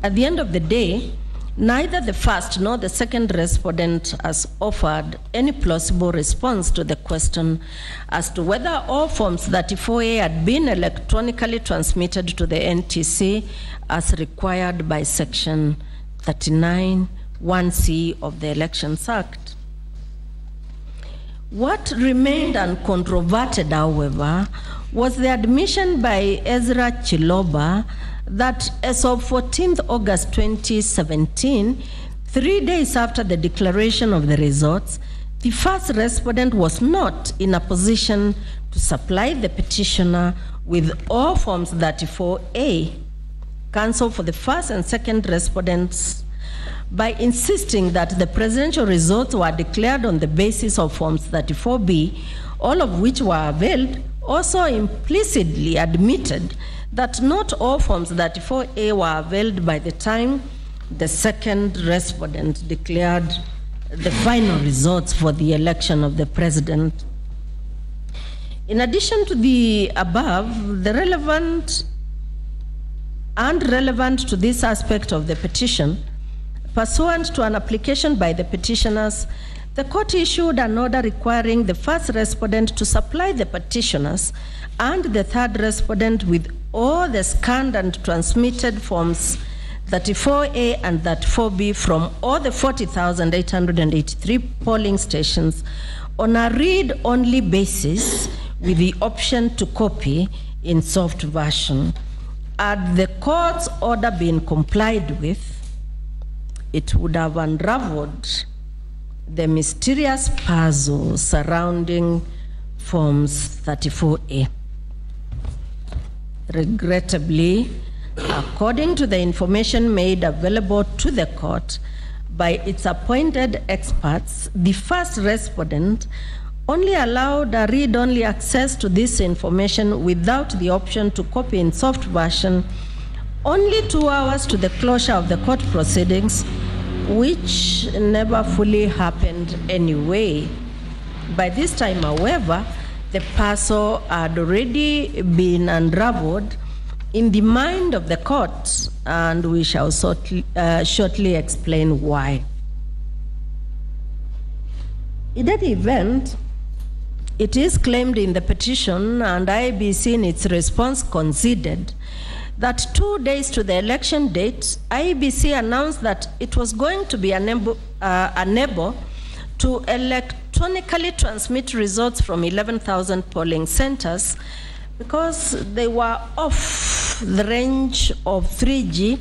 At the end of the day, neither the first nor the second respondent has offered any plausible response to the question as to whether all Forms 34A had been electronically transmitted to the NTC as required by Section 39(1)(c) of the Elections Act. What remained uncontroverted, however, was the admission by Ezra Chiloba that as of 14th August 2017, 3 days after the declaration of the results, the first respondent was not in a position to supply the petitioner with all Forms 34A. Counsel for the first and second respondents, by insisting that the presidential results were declared on the basis of Forms 34B, all of which were availed, also implicitly admitted that not all Forms 34A were availed by the time the second respondent declared the final results for the election of the president. In addition to the above, the relevant to this aspect of the petition, pursuant to an application by the petitioners, the court issued an order requiring the first respondent to supply the petitioners and the third respondent with all the scanned and transmitted Forms 34A and 34B from all the 40,883 polling stations on a read-only basis with the option to copy in soft version. Had the court's order been complied with, it would have unraveled the mysterious puzzle surrounding Forms 34A. Regrettably, according to the information made available to the court by its appointed experts, the first respondent only allowed a read-only access to this information without the option to copy in soft version only 2 hours to the closure of the court proceedings, which never fully happened anyway. By this time, however, the puzzle had already been unraveled in the mind of the court, and we shall shortly explain why. In any event, it is claimed in the petition, and IEBC in its response conceded, that 2 days to the election date, IEBC announced that it was going to be unable to electronically transmit results from 11,000 polling centers because they were off the range of 3G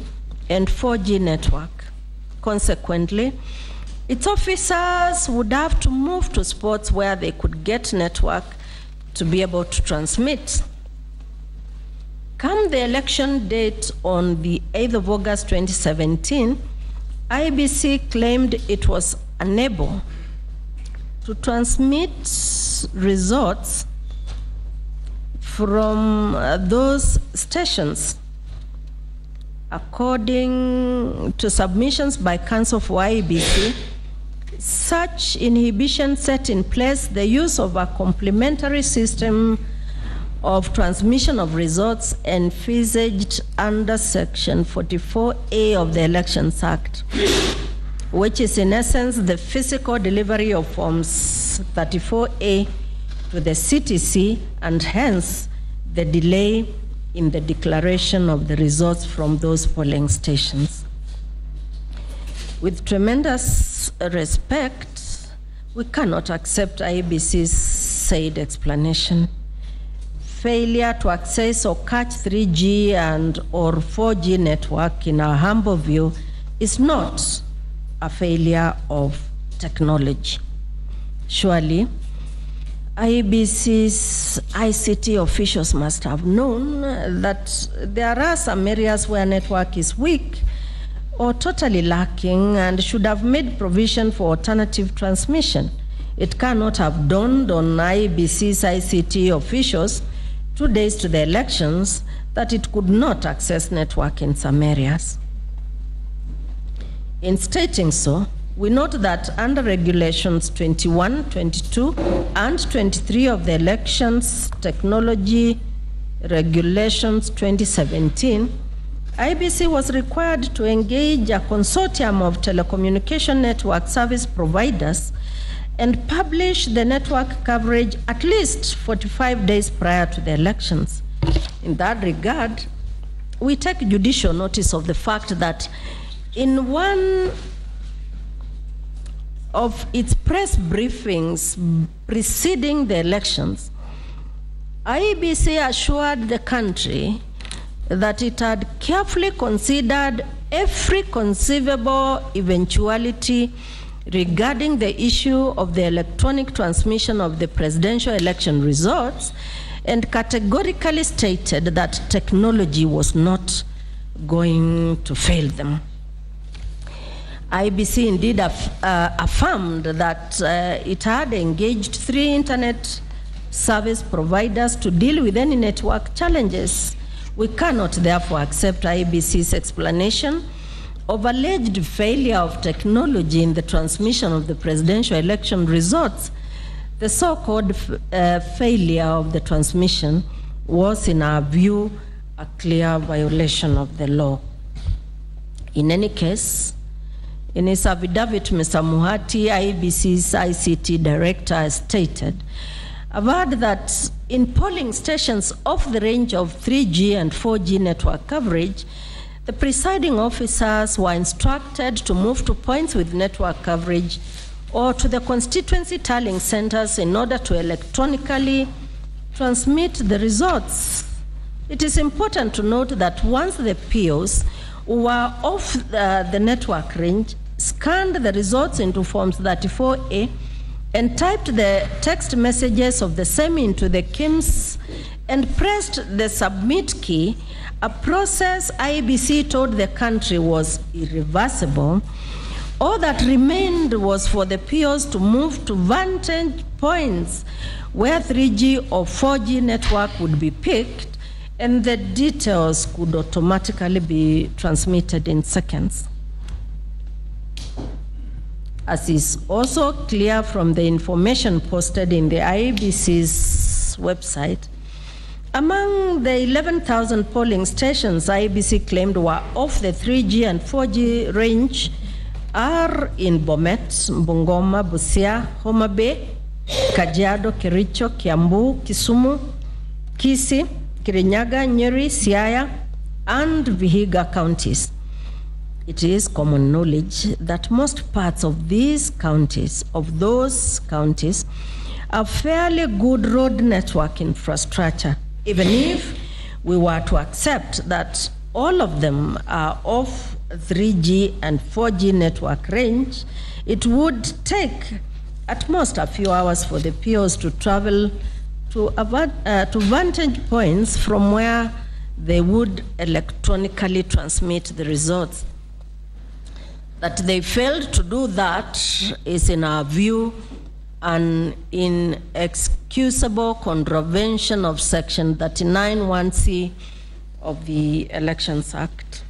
and 4G network. Consequently, its officers would have to move to spots where they could get network to be able to transmit. Come the election date on the 8th of August 2017, IEBC claimed it was unable to transmit results from those stations. According to submissions by counsel for IEBC, such inhibition set in place the use of a complementary system of transmission of results envisaged under Section 44A of the Elections Act, which is in essence the physical delivery of Forms 34A to the CTC, and hence the delay in the declaration of the results from those polling stations. With tremendous respect, we cannot accept IEBC's said explanation. Failure to access or catch 3G and or 4G network, in our humble view, is not a failure of technology. Surely, IEBC's ICT officials must have known that there are some areas where network is weak or totally lacking and should have made provision for alternative transmission. it cannot have dawned on IEBC's ICT officials 2 days to the elections that it could not access network in some areas. In stating so, we note that under regulations 21, 22, and 23 of the Elections Technology Regulations 2017, IEBC was required to engage a consortium of telecommunication network service providers and publish the network coverage at least 45 days prior to the elections. In that regard, we take judicial notice of the fact that in one of its press briefings preceding the elections, IEBC assured the country that it had carefully considered every conceivable eventuality regarding the issue of the electronic transmission of the presidential election results, and categorically stated that technology was not going to fail them. IEBC indeed affirmed that it had engaged 3 internet service providers to deal with any network challenges. We cannot therefore accept IEBC's explanation of alleged failure of technology in the transmission of the presidential election results. The so-called failure of the transmission was, in our view, a clear violation of the law. In any case, in his affidavit, Mr. Muhati, IEBC's ICT director, stated, averred that in polling stations of the range of 3G and 4G network coverage, the presiding officers were instructed to move to points with network coverage or to the constituency tallying centers in order to electronically transmit the results. It is important to note that once the POs who were off the network range scanned the results into Forms 34A and typed the text messages of the same into the KIMS and pressed the submit key, a process IEBC told the country was irreversible. All that remained was for the POs to move to vantage points where 3G or 4G network would be picked, and the details could automatically be transmitted in seconds. As is also clear from the information posted in the IEBC's website, among the 11,000 polling stations IEBC claimed were off the 3G and 4G range are in Bomet, Bungoma, Busia, Homa Bay, Kajiado, Kericho, Kiambu, Kisumu, Kisii, Kirinyaga, Nyeri, Siaya, and Vihiga counties. It is common knowledge that most parts of those counties, have fairly good road network infrastructure. Even if we were to accept that all of them are off 3G and 4G network range, it would take at most a few hours for the POs to travel to vantage points from where they would electronically transmit the results. That they failed to do that is, in our view, an inexcusable contravention of Section 39(1)(c) of the Elections Act.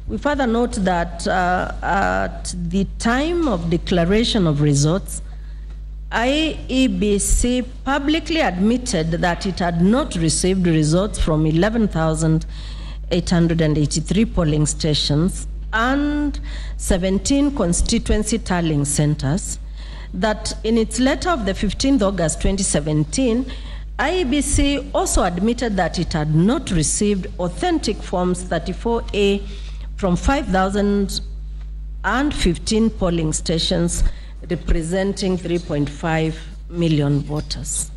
We further note that at the time of declaration of results, IEBC publicly admitted that it had not received results from 11,883 polling stations and 17 constituency tallying centers, that in its letter of the 15th August 2017, IEBC also admitted that it had not received authentic Forms 34A from 5,015 polling stations representing 3.5 million voters.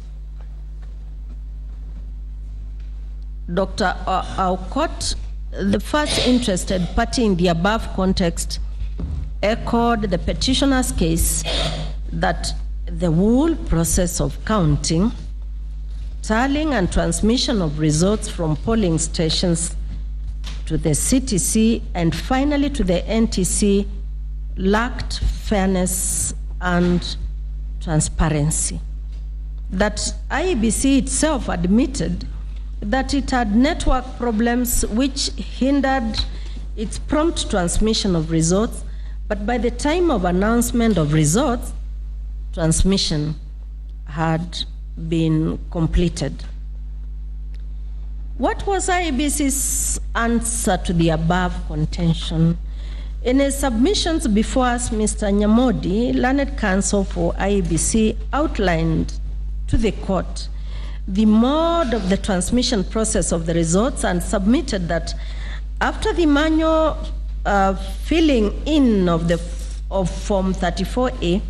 Dr. Aukot, the first interested party in the above context, echoed the petitioner's case that the whole process of counting, tallying, and transmission of results from polling stations to the CTC and finally to the NTC lacked fairness and transparency. That IEBC itself admitted that it had network problems which hindered its prompt transmission of results, but by the time of announcement of results, transmission had been completed. What was IEBC's answer to the above contention? In his submissions before us, Mr. Nyamodi, learned counsel for IEBC, outlined to the court the mode of the transmission process of the results and submitted that after the manual filling in of Form 34A,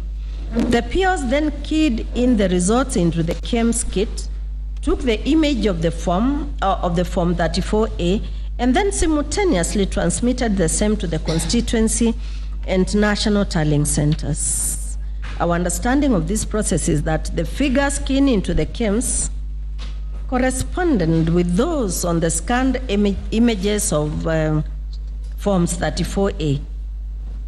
the POs then keyed in the results into the KEMS kit, took the image of the Form 34A, and then simultaneously transmitted the same to the constituency and national tallying centers. Our understanding of this process is that the figures keyed into the KEMS corresponded with those on the scanned images of Forms 34A.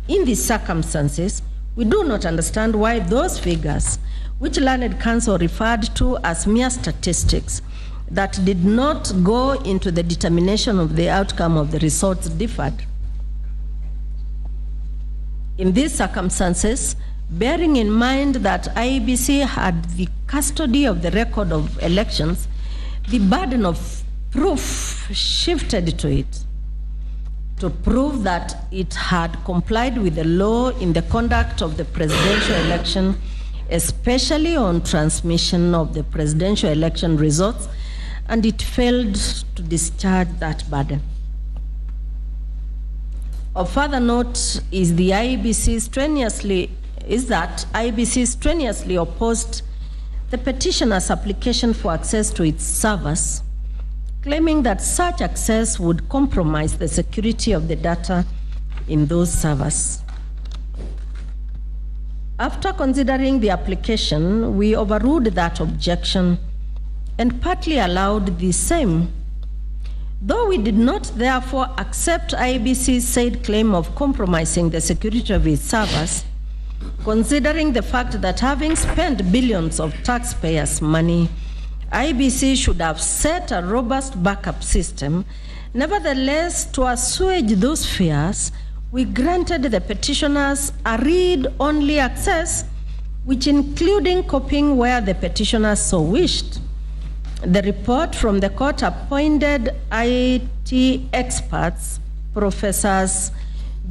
In these circumstances, we do not understand why those figures, which learned counsel referred to as mere statistics that did not go into the determination of the outcome of the results, differed. In these circumstances, bearing in mind that IEBC had the custody of the record of elections, the burden of proof shifted to it to prove that it had complied with the law in the conduct of the presidential election, especially on transmission of the presidential election results, and it failed to discharge that burden. Of further note is that IEBC strenuously opposed the petitioner's application for access to its servers, claiming that such access would compromise the security of the data in those servers. After considering the application, we overruled that objection and partly allowed the same. Though we did not therefore accept IEBC's said claim of compromising the security of its servers, considering the fact that having spent billions of taxpayers' money, IEBC should have set a robust backup system, nevertheless, to assuage those fears, we granted the petitioners a read-only access, which including copying where the petitioners so wished. The report from the court-appointed IT experts, Professors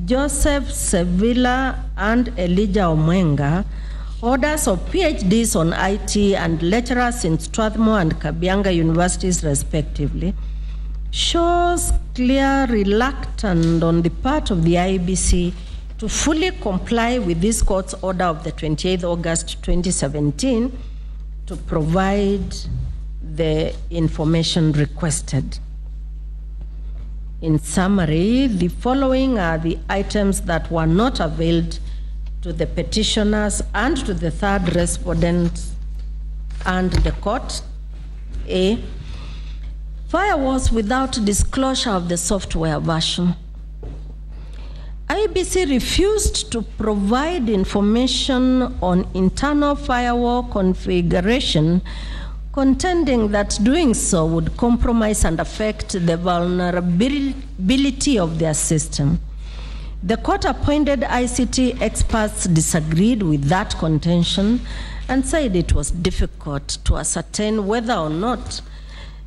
Joseph Sevilla and Elijah Omwenga, holders of PhDs on IT and lecturers in Strathmore and Kabianga universities respectively, shows clear reluctance on the part of the IEBC to fully comply with this court's order of the 28th August 2017 to provide the information requested. In summary, the following are the items that were not availed to the petitioners and to the third respondent and the court. A, firewalls without disclosure of the software version. IEBC refused to provide information on internal firewall configuration, contending that doing so would compromise and affect the vulnerability of their system. The court-appointed ICT experts disagreed with that contention and said it was difficult to ascertain whether or not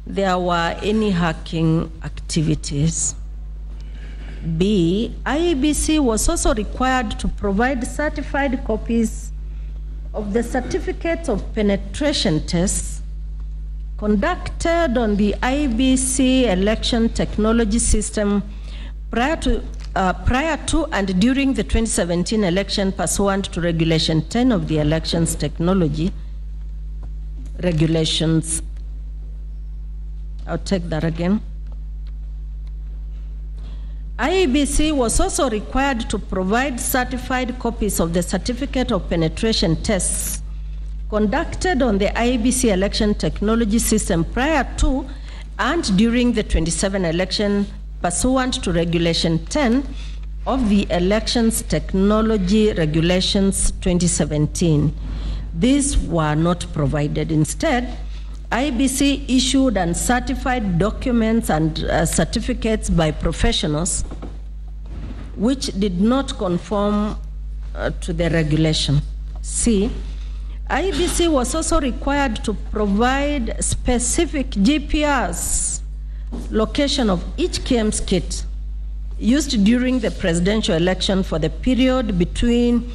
there were any hacking activities. B, IEBC was also required to provide certified copies of the certificates of penetration tests conducted on the IEBC election technology system prior to and during the 2017 election pursuant to Regulation 10 of the Elections Technology Regulations. I'll take that again. IEBC was also required to provide certified copies of the certificate of penetration tests conducted on the IEBC election technology system prior to and during the 2017 election pursuant to Regulation 10 of the Elections Technology Regulations 2017. These were not provided. Instead, IEBC issued and certified documents and certificates by professionals which did not conform to the regulation. C, IEBC was also required to provide specific GPS location of each KEMS kit used during the presidential election for the period between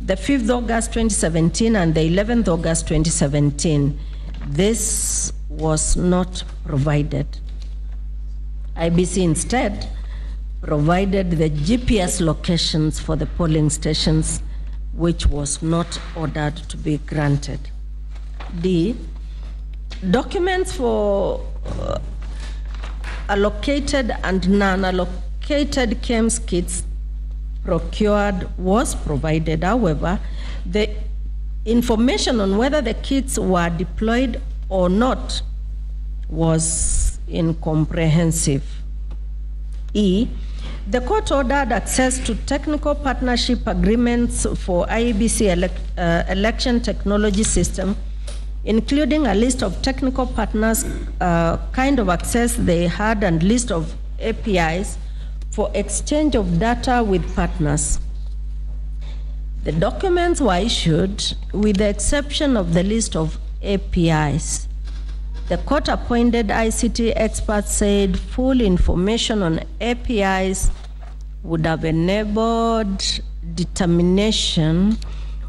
the 5th August 2017 and the 11th August 2017. This was not provided. IEBC instead provided the GPS locations for the polling stations, which was not ordered to be granted. D, documents for allocated and non-allocated KEMS kits procured was provided. However, the information on whether the kits were deployed or not was incomprehensive. E, the court ordered access to technical partnership agreements for IEBC election technology system, including a list of technical partners, kind of access they had, and list of APIs for exchange of data with partners. The documents were issued with the exception of the list of APIs. The court-appointed ICT experts said full information on APIs would have enabled determination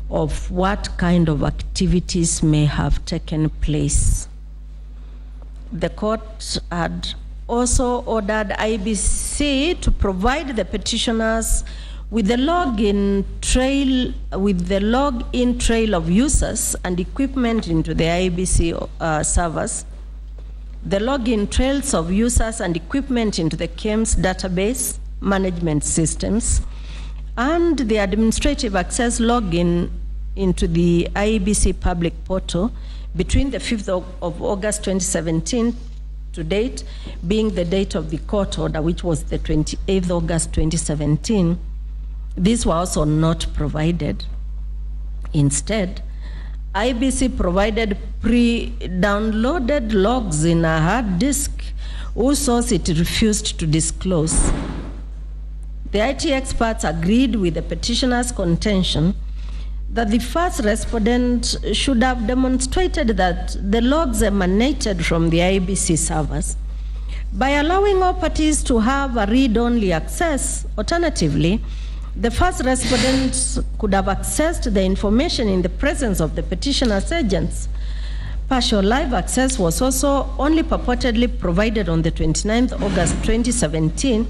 of what kind of activities may have taken place. The court had also ordered IEBC to provide the petitioners with the login trail of users and equipment into the IEBC servers, the login trails of users and equipment into the KEMS database management systems, and the administrative access login into the IEBC public portal between the 5th of August 2017 to date, being the date of the court order, which was the 28th August 2017. These were also not provided. Instead, IEBC provided pre-downloaded logs in a hard disk whose source it refused to disclose. The IT experts agreed with the petitioner's contention that the first respondent should have demonstrated that the logs emanated from the IEBC servers by allowing all parties to have a read-only access. Alternatively, the first respondent could have accessed the information in the presence of the petitioner's agents. Partial live access was also only purportedly provided on the 29th August 2017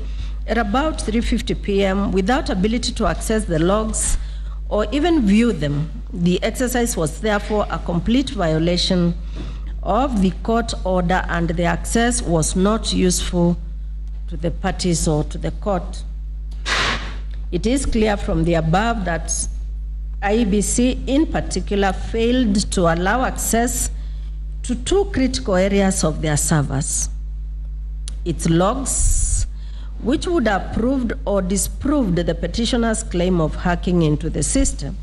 at about 3:50 p.m. without ability to access the logs or even view them. The exercise was therefore a complete violation of the court order, and the access was not useful to the parties or to the court. It is clear from the above that IEBC in particular failed to allow access to two critical areas of their servers: its logs, which would have proved or disproved the petitioner's claim of hacking into the system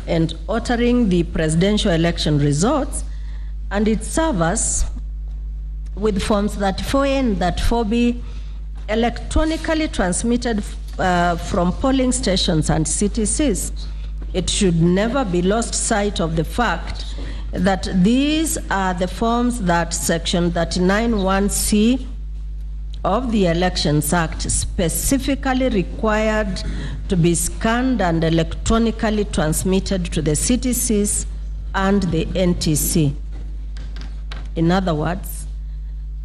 and altering the presidential election results, and its servers with forms 34A and 34B electronically transmitted from polling stations and CTCs. It should never be lost sight of the fact that these are the forms that Section 39(1)(c) of the Elections Act specifically required to be scanned and electronically transmitted to the CTCs and the NTC. In other words,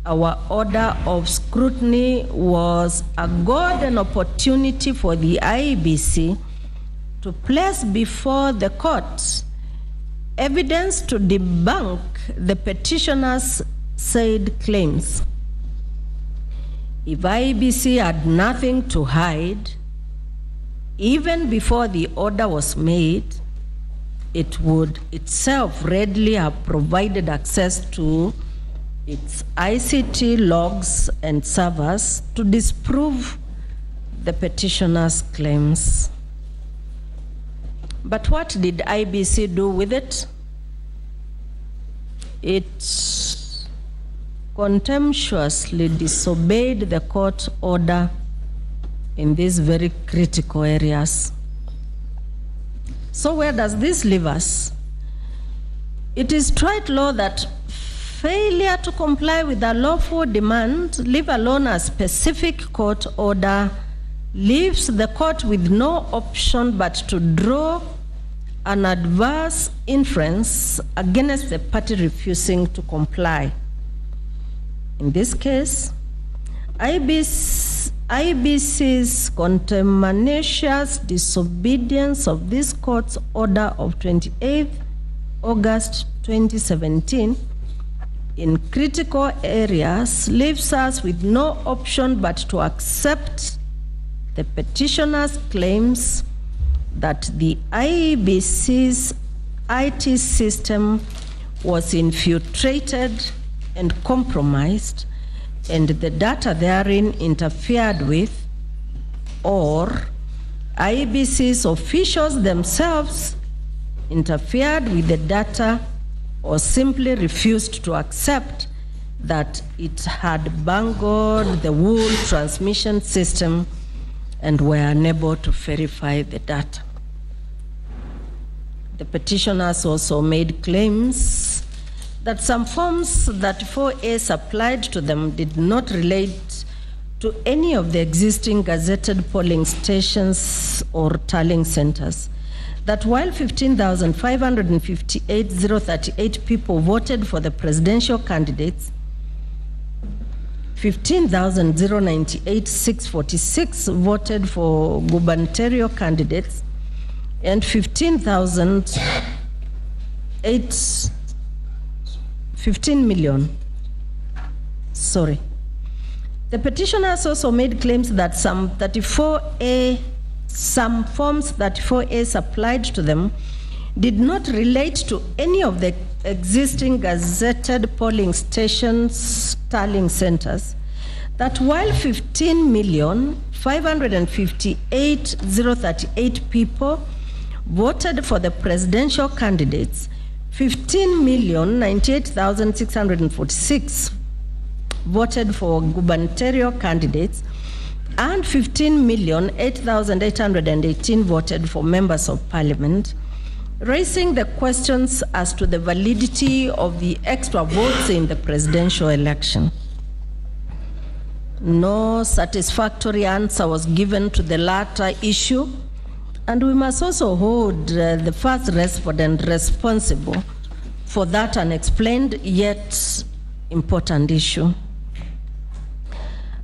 our order of scrutiny was a golden opportunity for the IEBC to place before the court evidence to debunk the petitioner's said claims. If IEBC had nothing to hide, even before the order was made, it would itself readily have provided access to its ICT logs and servers to disprove the petitioner's claims. But what did IEBC do with it? It contemptuously disobeyed the court order in these very critical areas. So where does this leave us? It is trite law that failure to comply with a lawful demand, leave alone a specific court order, leaves the court with no option but to draw an adverse inference against the party refusing to comply. In this case, IEBC's contumacious disobedience of this court's order of 28 August 2017 in critical areas leaves us with no option but to accept the petitioner's claims that the IEBC's IT system was infiltrated and compromised, and the data therein interfered with, or IEBC's officials themselves interfered with the data or simply refused to accept that it had bungled the whole transmission system and were unable to verify the data. The petitioners also made claims that some forms 34A supplied to them did not relate to any of the existing gazetted polling stations or tallying centers. That while 15,558,038 people voted for the presidential candidates, 15,098,646 voted for gubernatorial candidates, and 15 million. The petitioners also made claims that some forms 34A supplied to them did not relate to any of the existing gazetted polling stations, tallying centers, that while 15,558,038 people voted for the presidential candidates, 15,098,646 voted for gubernatorial candidates, and 15,008,818 voted for members of parliament, raising the questions as to the validity of the extra votes in the presidential election. No satisfactory answer was given to the latter issue, and we must also hold the first respondent responsible for that unexplained yet important issue.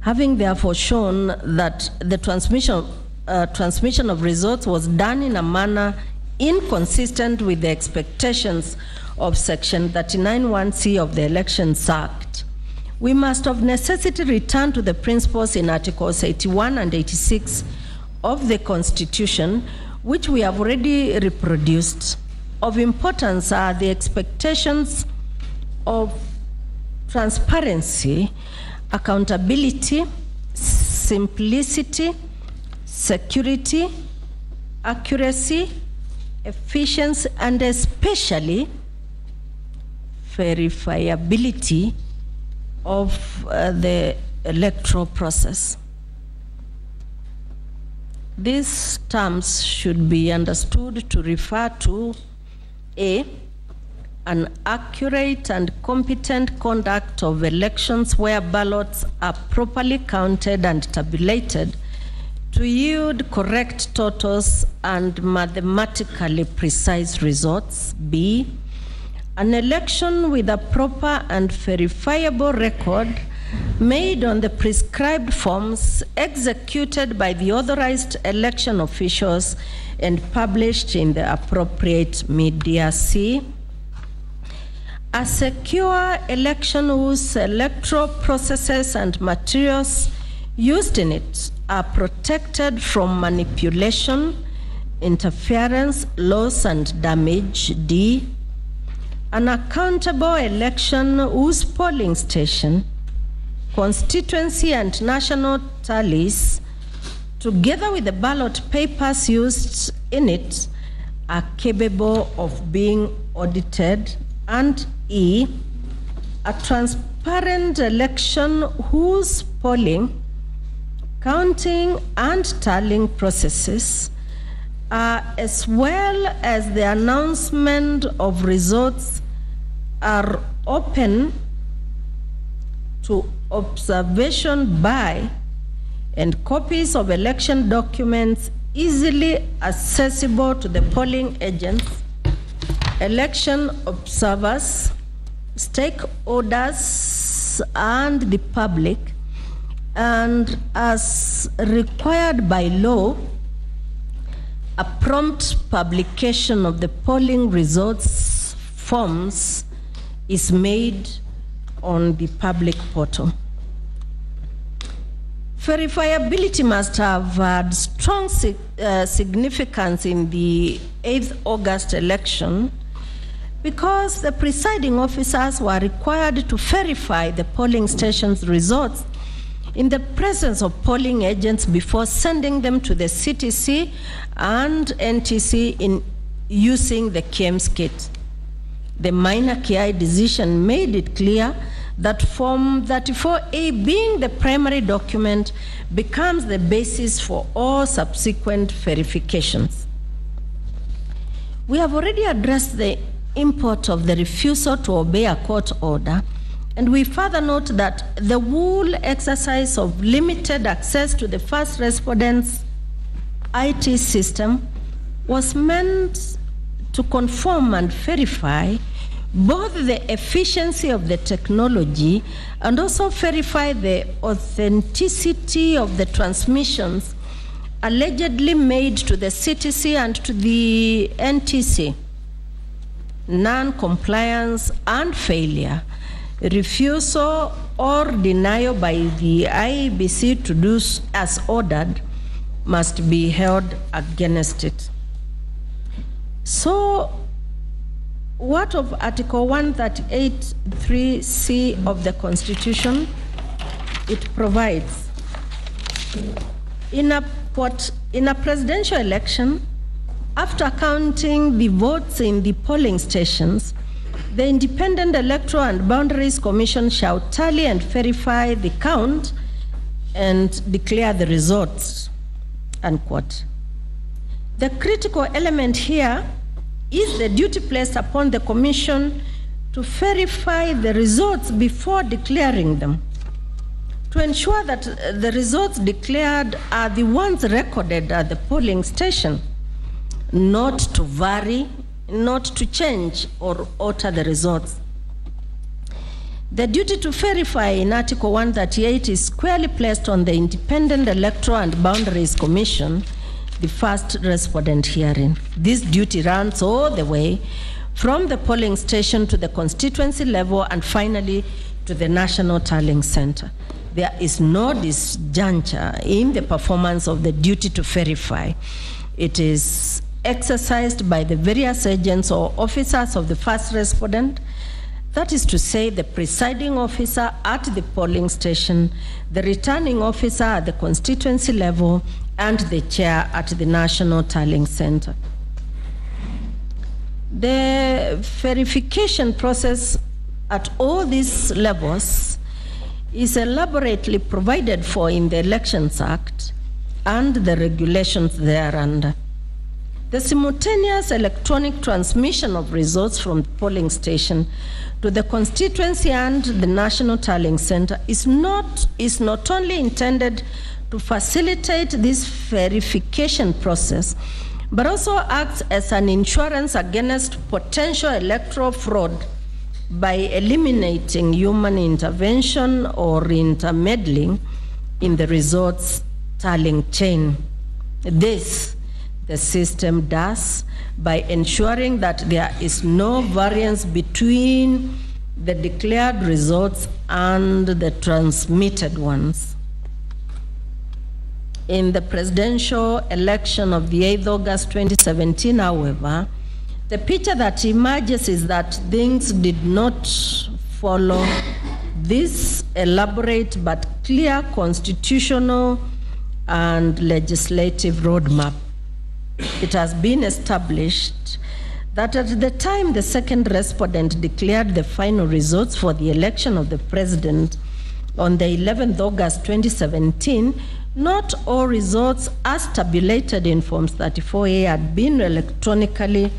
Having therefore shown that the transmission of results was done in a manner inconsistent with the expectations of Section 39(1)(c) of the Elections Act, we must of necessity return to the principles in Articles 81 and 86 of the Constitution, which we have already reproduced. Of importance are the expectations of transparency, accountability, simplicity, security, accuracy, efficiency, and especially verifiability of the electoral process. These terms should be understood to refer to A, an accurate and competent conduct of elections where ballots are properly counted and tabulated to yield correct totals and mathematically precise results. B, an election with a proper and verifiable record made on the prescribed forms, executed by the authorized election officials and published in the appropriate media. C, a secure election whose electoral processes and materials used in it are protected from manipulation, interference, loss, and damage. D, an accountable election whose polling station, constituency, and national tallies together with the ballot papers used in it, are capable of being audited, and E, a transparent election whose polling, counting, and tallying processes, as well as the announcement of results, are open to observation by, and copies of election documents easily accessible to the polling agents, election observers, stakeholders, and the public, and as required by law, a prompt publication of the polling results forms is made on the public portal. Verifiability must have had strong significance in the 8th August election because the presiding officers were required to verify the polling station's results in the presence of polling agents before sending them to the CTC and NTC in using the KIEMS kit. The minor KI decision made it clear that Form 34A, being the primary document, becomes the basis for all subsequent verifications. We have already addressed the import of the refusal to obey a court order, and we further note that the whole exercise of limited access to the first respondents' IT system was meant to confirm and verify both the efficiency of the technology and also verify the authenticity of the transmissions allegedly made to the CTC and to the NTC. Non-compliance and failure, refusal or denial by the IEBC to do as ordered must be held against it. So, what of Article 138(3)(c) of the Constitution? It provides, in a presidential election, after counting the votes in the polling stations, the Independent Electoral and Boundaries Commission shall tally and verify the count and declare the results, unquote. The critical element here is the duty placed upon the Commission to verify the results before declaring them, to ensure that the results declared are the ones recorded at the polling station, not to vary, not to change or alter the results. The duty to verify in Article 138 is squarely placed on the Independent Electoral and Boundaries Commission, the first respondent herein. This duty runs all the way from the polling station to the constituency level and finally to the National Tallying Center. There is no disjuncture in the performance of the duty to verify. It is exercised by the various agents or officers of the first respondent, that is to say, the presiding officer at the polling station, the returning officer at the constituency level, and the chair at the National Tallying Center. The verification process at all these levels is elaborately provided for in the Elections Act and the regulations thereunder. The simultaneous electronic transmission of results from the polling station to the constituency and the National Tallying Center is not only intended to facilitate this verification process, but also acts as an insurance against potential electoral fraud by eliminating human intervention or intermeddling in the results tallying chain. This the system does by ensuring that there is no variance between the declared results and the transmitted ones. In the presidential election of the 8th August 2017, however, the picture that emerges is that things did not follow this elaborate but clear constitutional and legislative roadmap. It has been established that at the time the second respondent declared the final results for the election of the president on the 11th August 2017, not all results as tabulated in Forms 34A had been electronically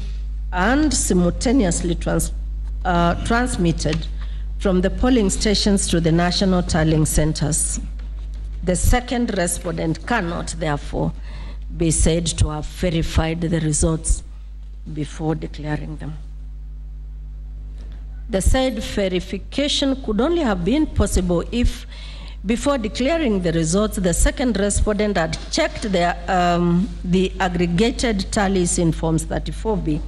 and simultaneously transmitted from the polling stations to the national tallying centers. The second respondent cannot, therefore, be said to have verified the results before declaring them. The said verification could only have been possible if, before declaring the results, the second respondent had checked the aggregated tallies in Forms 34B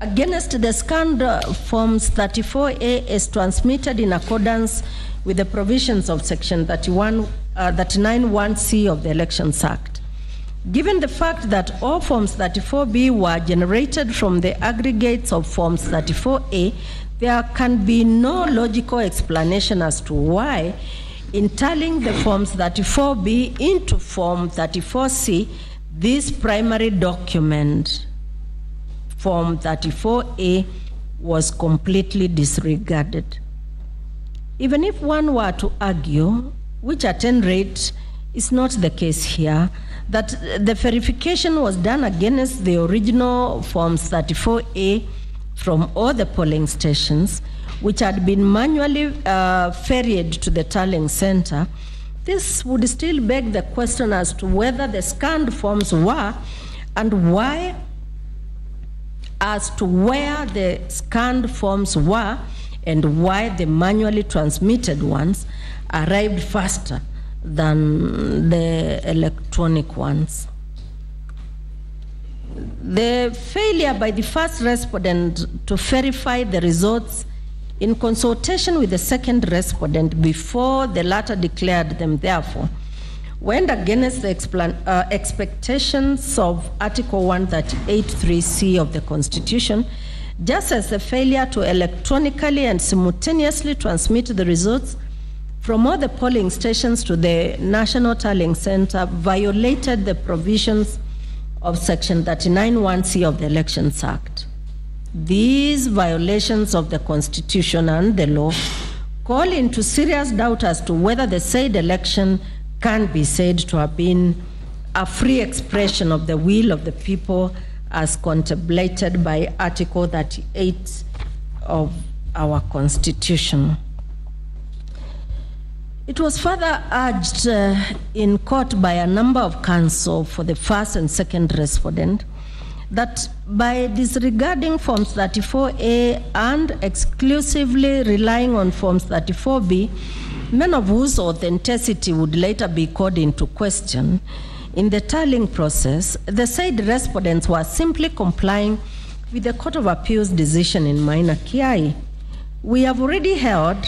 against the scanned Forms 34A as transmitted in accordance with the provisions of Section 39(1)(c) of the Elections Act. Given the fact that all Forms 34B were generated from the aggregates of Forms 34A, there can be no logical explanation as to why, in tallying the Forms 34B into Form 34C, this primary document, Form 34A, was completely disregarded. Even if one were to argue, which at any rate is not the case here, that the verification was done against the original Forms 34A from all the polling stations, which had been manually ferried to the tallying center, this would still beg the question as to whether the scanned forms were and why, as to where the scanned forms were and why the manually transmitted ones arrived faster than the electronic ones. The failure by the first respondent to verify the results in consultation with the second respondent before the latter declared them, therefore, went against the expectations of Article 138(3)(c) of the Constitution, just as the failure to electronically and simultaneously transmit the results from all the polling stations to the National Tallying Center violated the provisions of Section 39(1)(c) of the Elections Act. These violations of the Constitution and the law call into serious doubt as to whether the said election can be said to have been a free expression of the will of the people as contemplated by Article 38 of our Constitution. It was further urged in court by a number of counsel for the first and second respondent that by disregarding Forms 34A and exclusively relying on Forms 34B, many of whose authenticity would later be called into question, in the tallying process, the said respondents were simply complying with the Court of Appeals decision in Minor Kiai. We have already heard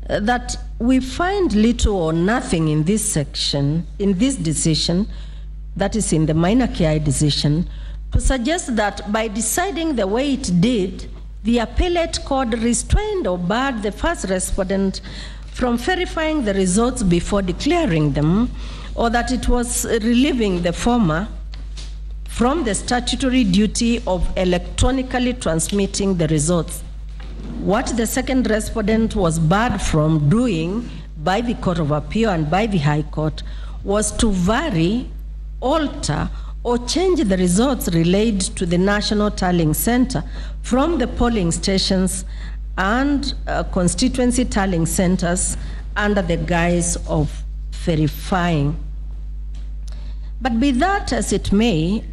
that we find little or nothing in this section, in this decision, that is in the Minor Kiai decision, to suggest that by deciding the way it did, the appellate court restrained or barred the first respondent from verifying the results before declaring them, or that it was relieving the former from the statutory duty of electronically transmitting the results. What the second respondent was barred from doing by the Court of Appeal and by the High Court was to vary, alter, or change the results relayed to the National Tallying Center from the polling stations and constituency tallying centers under the guise of verifying. But be that as it may,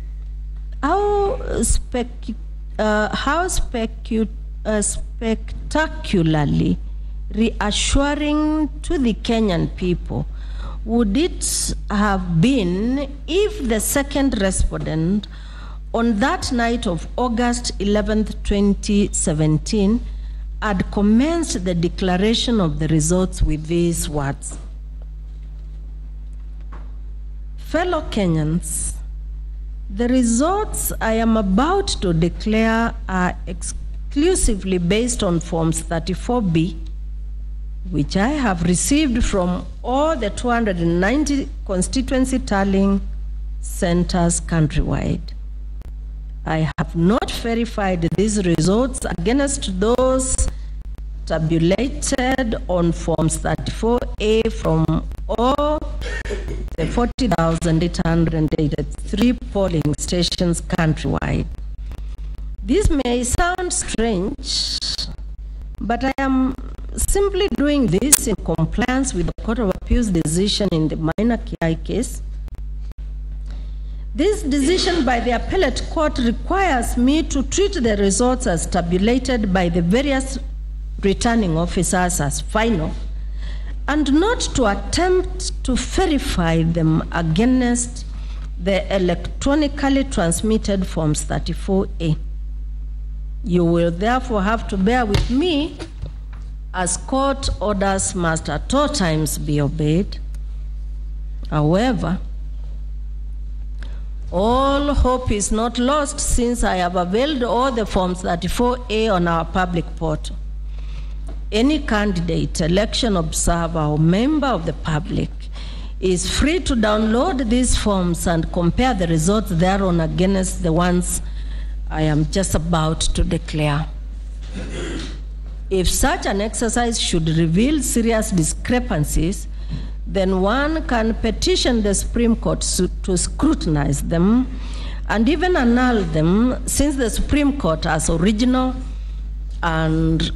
how spectacularly reassuring to the Kenyan people would it have been if the second respondent on that night of August 11th, 2017, had commenced the declaration of the results with these words: fellow Kenyans, the results I am about to declare are exclusively based on Forms 34B, which I have received from all the 290 constituency tallying centers countrywide. I have not verified these results against those tabulated on Forms 34A from all the 40,883 polling stations countrywide. This may sound strange, but I am simply doing this in compliance with the Court of Appeal's decision in the minor KI case. This decision by the appellate court requires me to treat the results as tabulated by the various returning officers as final, and not to attempt to verify them against the electronically transmitted Forms 34A. You will therefore have to bear with me, as court orders must at all times be obeyed. However, all hope is not lost, since I have availed all the Forms 34A on our public portal. Any candidate, election observer, or member of the public is free to download these forms and compare the results thereon against the ones I am just about to declare. If such an exercise should reveal serious discrepancies, then one can petition the Supreme Court to scrutinize them and even annul them, since the Supreme Court has original and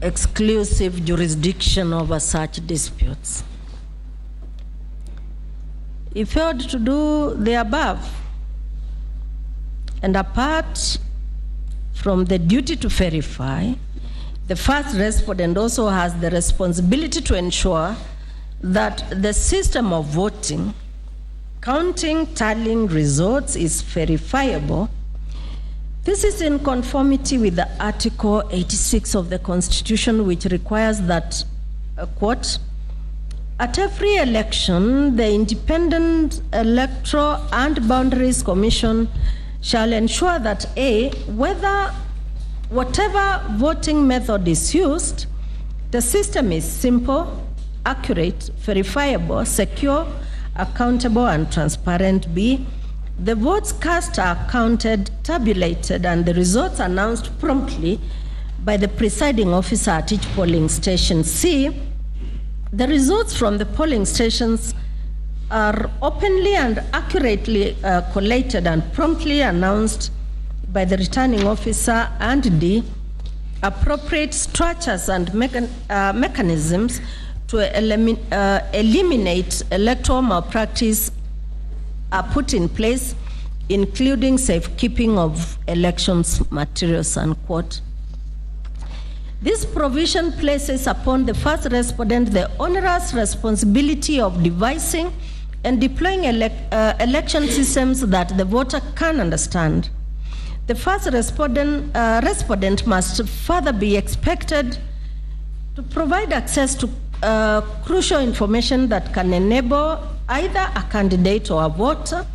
exclusive jurisdiction over such disputes. He failed to do the above, and apart from the duty to verify, the first respondent also has the responsibility to ensure that the system of voting, counting, tallying results is verifiable. This is in conformity with the Article 86 of the Constitution, which requires that, quote, at every election, the Independent Electoral and Boundaries Commission shall ensure that A, whatever voting method is used, the system is simple, accurate, verifiable, secure, accountable, and transparent. B, the votes cast are counted, tabulated, and the results announced promptly by the presiding officer at each polling station. C, the results from the polling stations are openly and accurately collated and promptly announced by the returning officer. And D, appropriate structures and mechanisms to eliminate electoral malpractice are put in place, including safekeeping of elections materials, unquote. This provision places upon the first respondent the onerous responsibility of devising and deploying election systems that the voter can understand. The first respondent must further be expected to provide access to crucial information that can enable either a candidate or a voter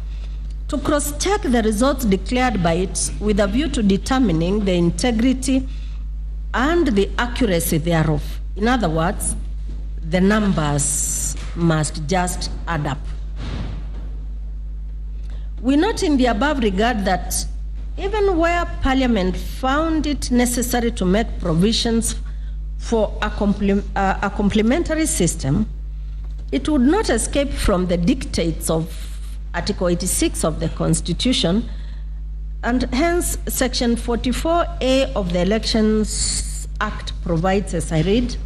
to cross-check the results declared by it with a view to determining the integrity and the accuracy thereof. In other words, the numbers must just add up. We note in the above regard that even where Parliament found it necessary to make provisions for a complementary system, it would not escape from the dictates of Article 86 of the Constitution, and hence Section 44A of the Elections Act provides, as I read,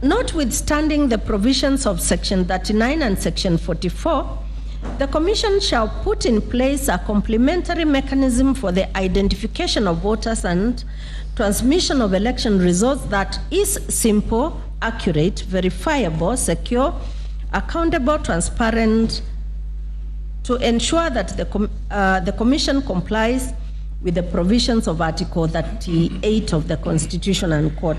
notwithstanding the provisions of Section 39 and Section 44, the Commission shall put in place a complementary mechanism for the identification of voters and transmission of election results that is simple, accurate, verifiable, secure, accountable, transparent, to ensure that the Commission complies with the provisions of Article 38 of the Constitution, unquote.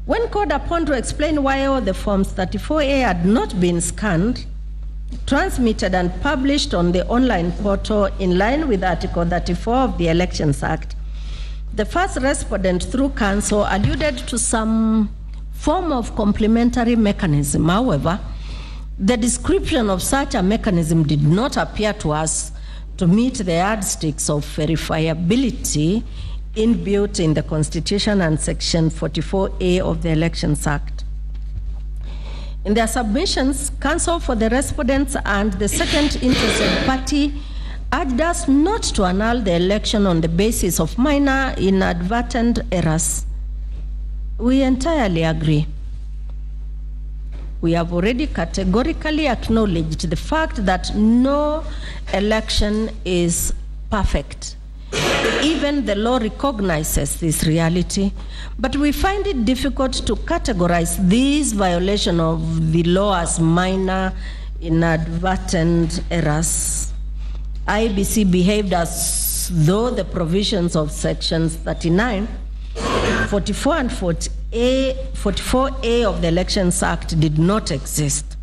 When called upon to explain why all the Forms 34A had not been scanned, transmitted, and published on the online portal in line with Article 34 of the Elections Act, The first respondent through counsel alluded to some form of complementary mechanism. However, the description of such a mechanism did not appear to us to meet the yardsticks of verifiability inbuilt in the Constitution and Section 44A of the Elections Act. In their submissions, counsel for the respondents and the second interested party urged us not to annul the election on the basis of minor inadvertent errors. We entirely agree. We have already categorically acknowledged the fact that no election is perfect. Even the law recognizes this reality, but we find it difficult to categorize this violation of the law as minor inadvertent errors. IEBC behaved as though the provisions of sections 39, 44 and 44A of the Elections Act did not exist.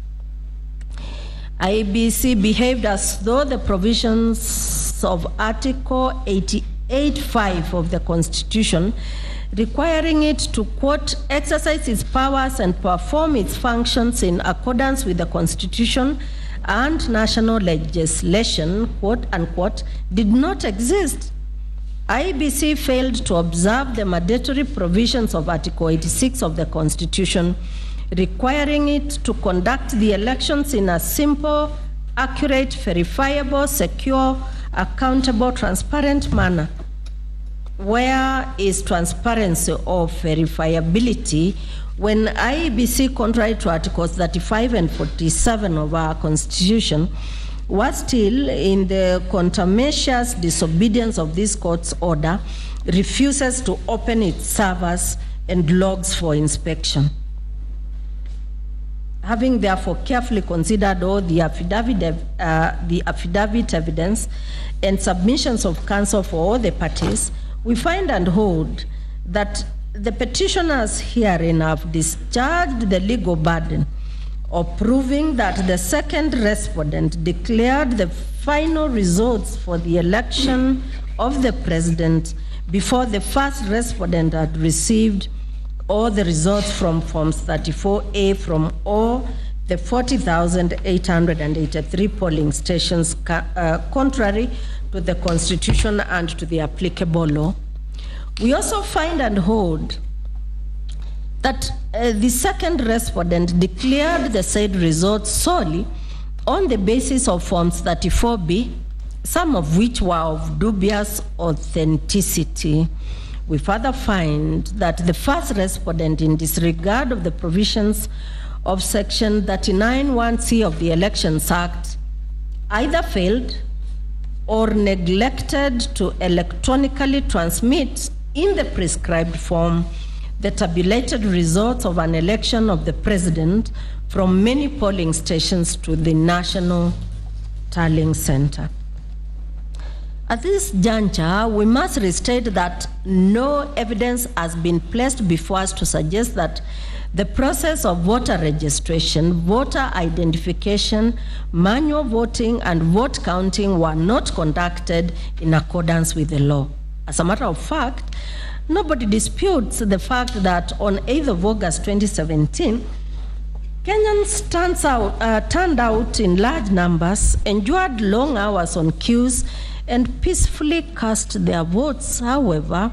IEBC behaved as though the provisions of Article 88(5) of the Constitution requiring it to, quote, exercise its powers and perform its functions in accordance with the Constitution and national legislation, quote, unquote, did not exist. IEBC failed to observe the mandatory provisions of Article 86 of the Constitution, requiring it to conduct the elections in a simple, accurate, verifiable, secure, accountable, transparent manner. Where is transparency or verifiability when IEBC, contrary to Articles 35 and 47 of our Constitution, was still, in the contumacious disobedience of this court's order, refuses to open its servers and logs for inspection? Having therefore carefully considered all the affidavit evidence and submissions of counsel for all the parties, we find and hold that the petitioners herein have discharged the legal burden of proving that the second respondent declared the final results for the election of the president before the first respondent had received all the results from Forms 34A from all the 40,883 polling stations, contrary to the Constitution and to the applicable law. We also find and hold that the second respondent declared the said results solely on the basis of Forms 34B, some of which were of dubious authenticity. We further find that the first respondent, in disregard of the provisions of Section 39(1)(c) of the Elections Act, either failed or neglected to electronically transmit in the prescribed form the tabulated results of an election of the president from many polling stations to the National Tallying Center. At this juncture, we must restate that no evidence has been placed before us to suggest that the process of voter registration, voter identification, manual voting, and vote counting were not conducted in accordance with the law. As a matter of fact, nobody disputes the fact that on 8th of August 2017, Kenyans turned out in large numbers, endured long hours on queues, and peacefully cast their votes. However,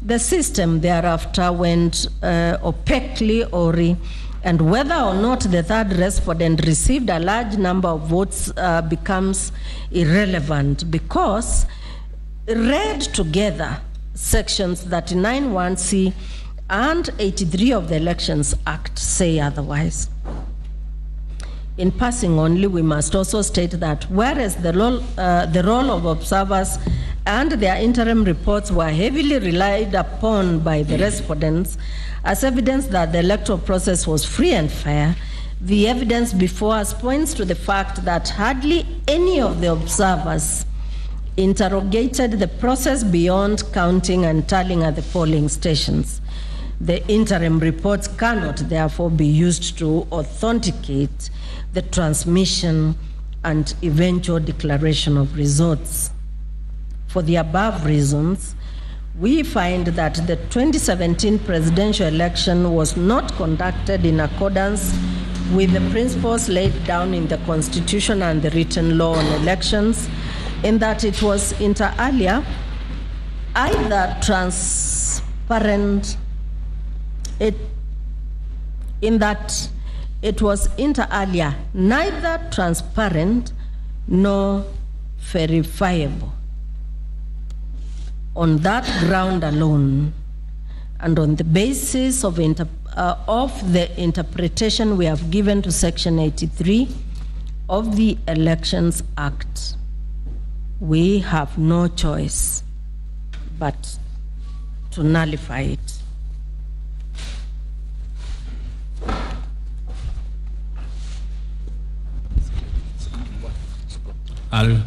the system thereafter went opaquely awry, and whether or not the third respondent received a large number of votes becomes irrelevant, because read together, Sections 39(1)(c) and 83 of the Elections Act say otherwise. In passing only, we must also state that whereas the role of observers and their interim reports were heavily relied upon by the respondents as evidence that the electoral process was free and fair, the evidence before us points to the fact that hardly any of the observers interrogated the process beyond counting and tallying at the polling stations. The interim reports cannot therefore be used to authenticate the transmission and eventual declaration of results. For the above reasons, we find that the 2017 presidential election was not conducted in accordance with the principles laid down in the Constitution and the written law on elections, in that it was inter alia either transparent, in that it was inter alia neither transparent nor verifiable. On that ground alone, and on the basis of the interpretation we have given to Section 83 of the Elections Act, we have no choice but to nullify it. Al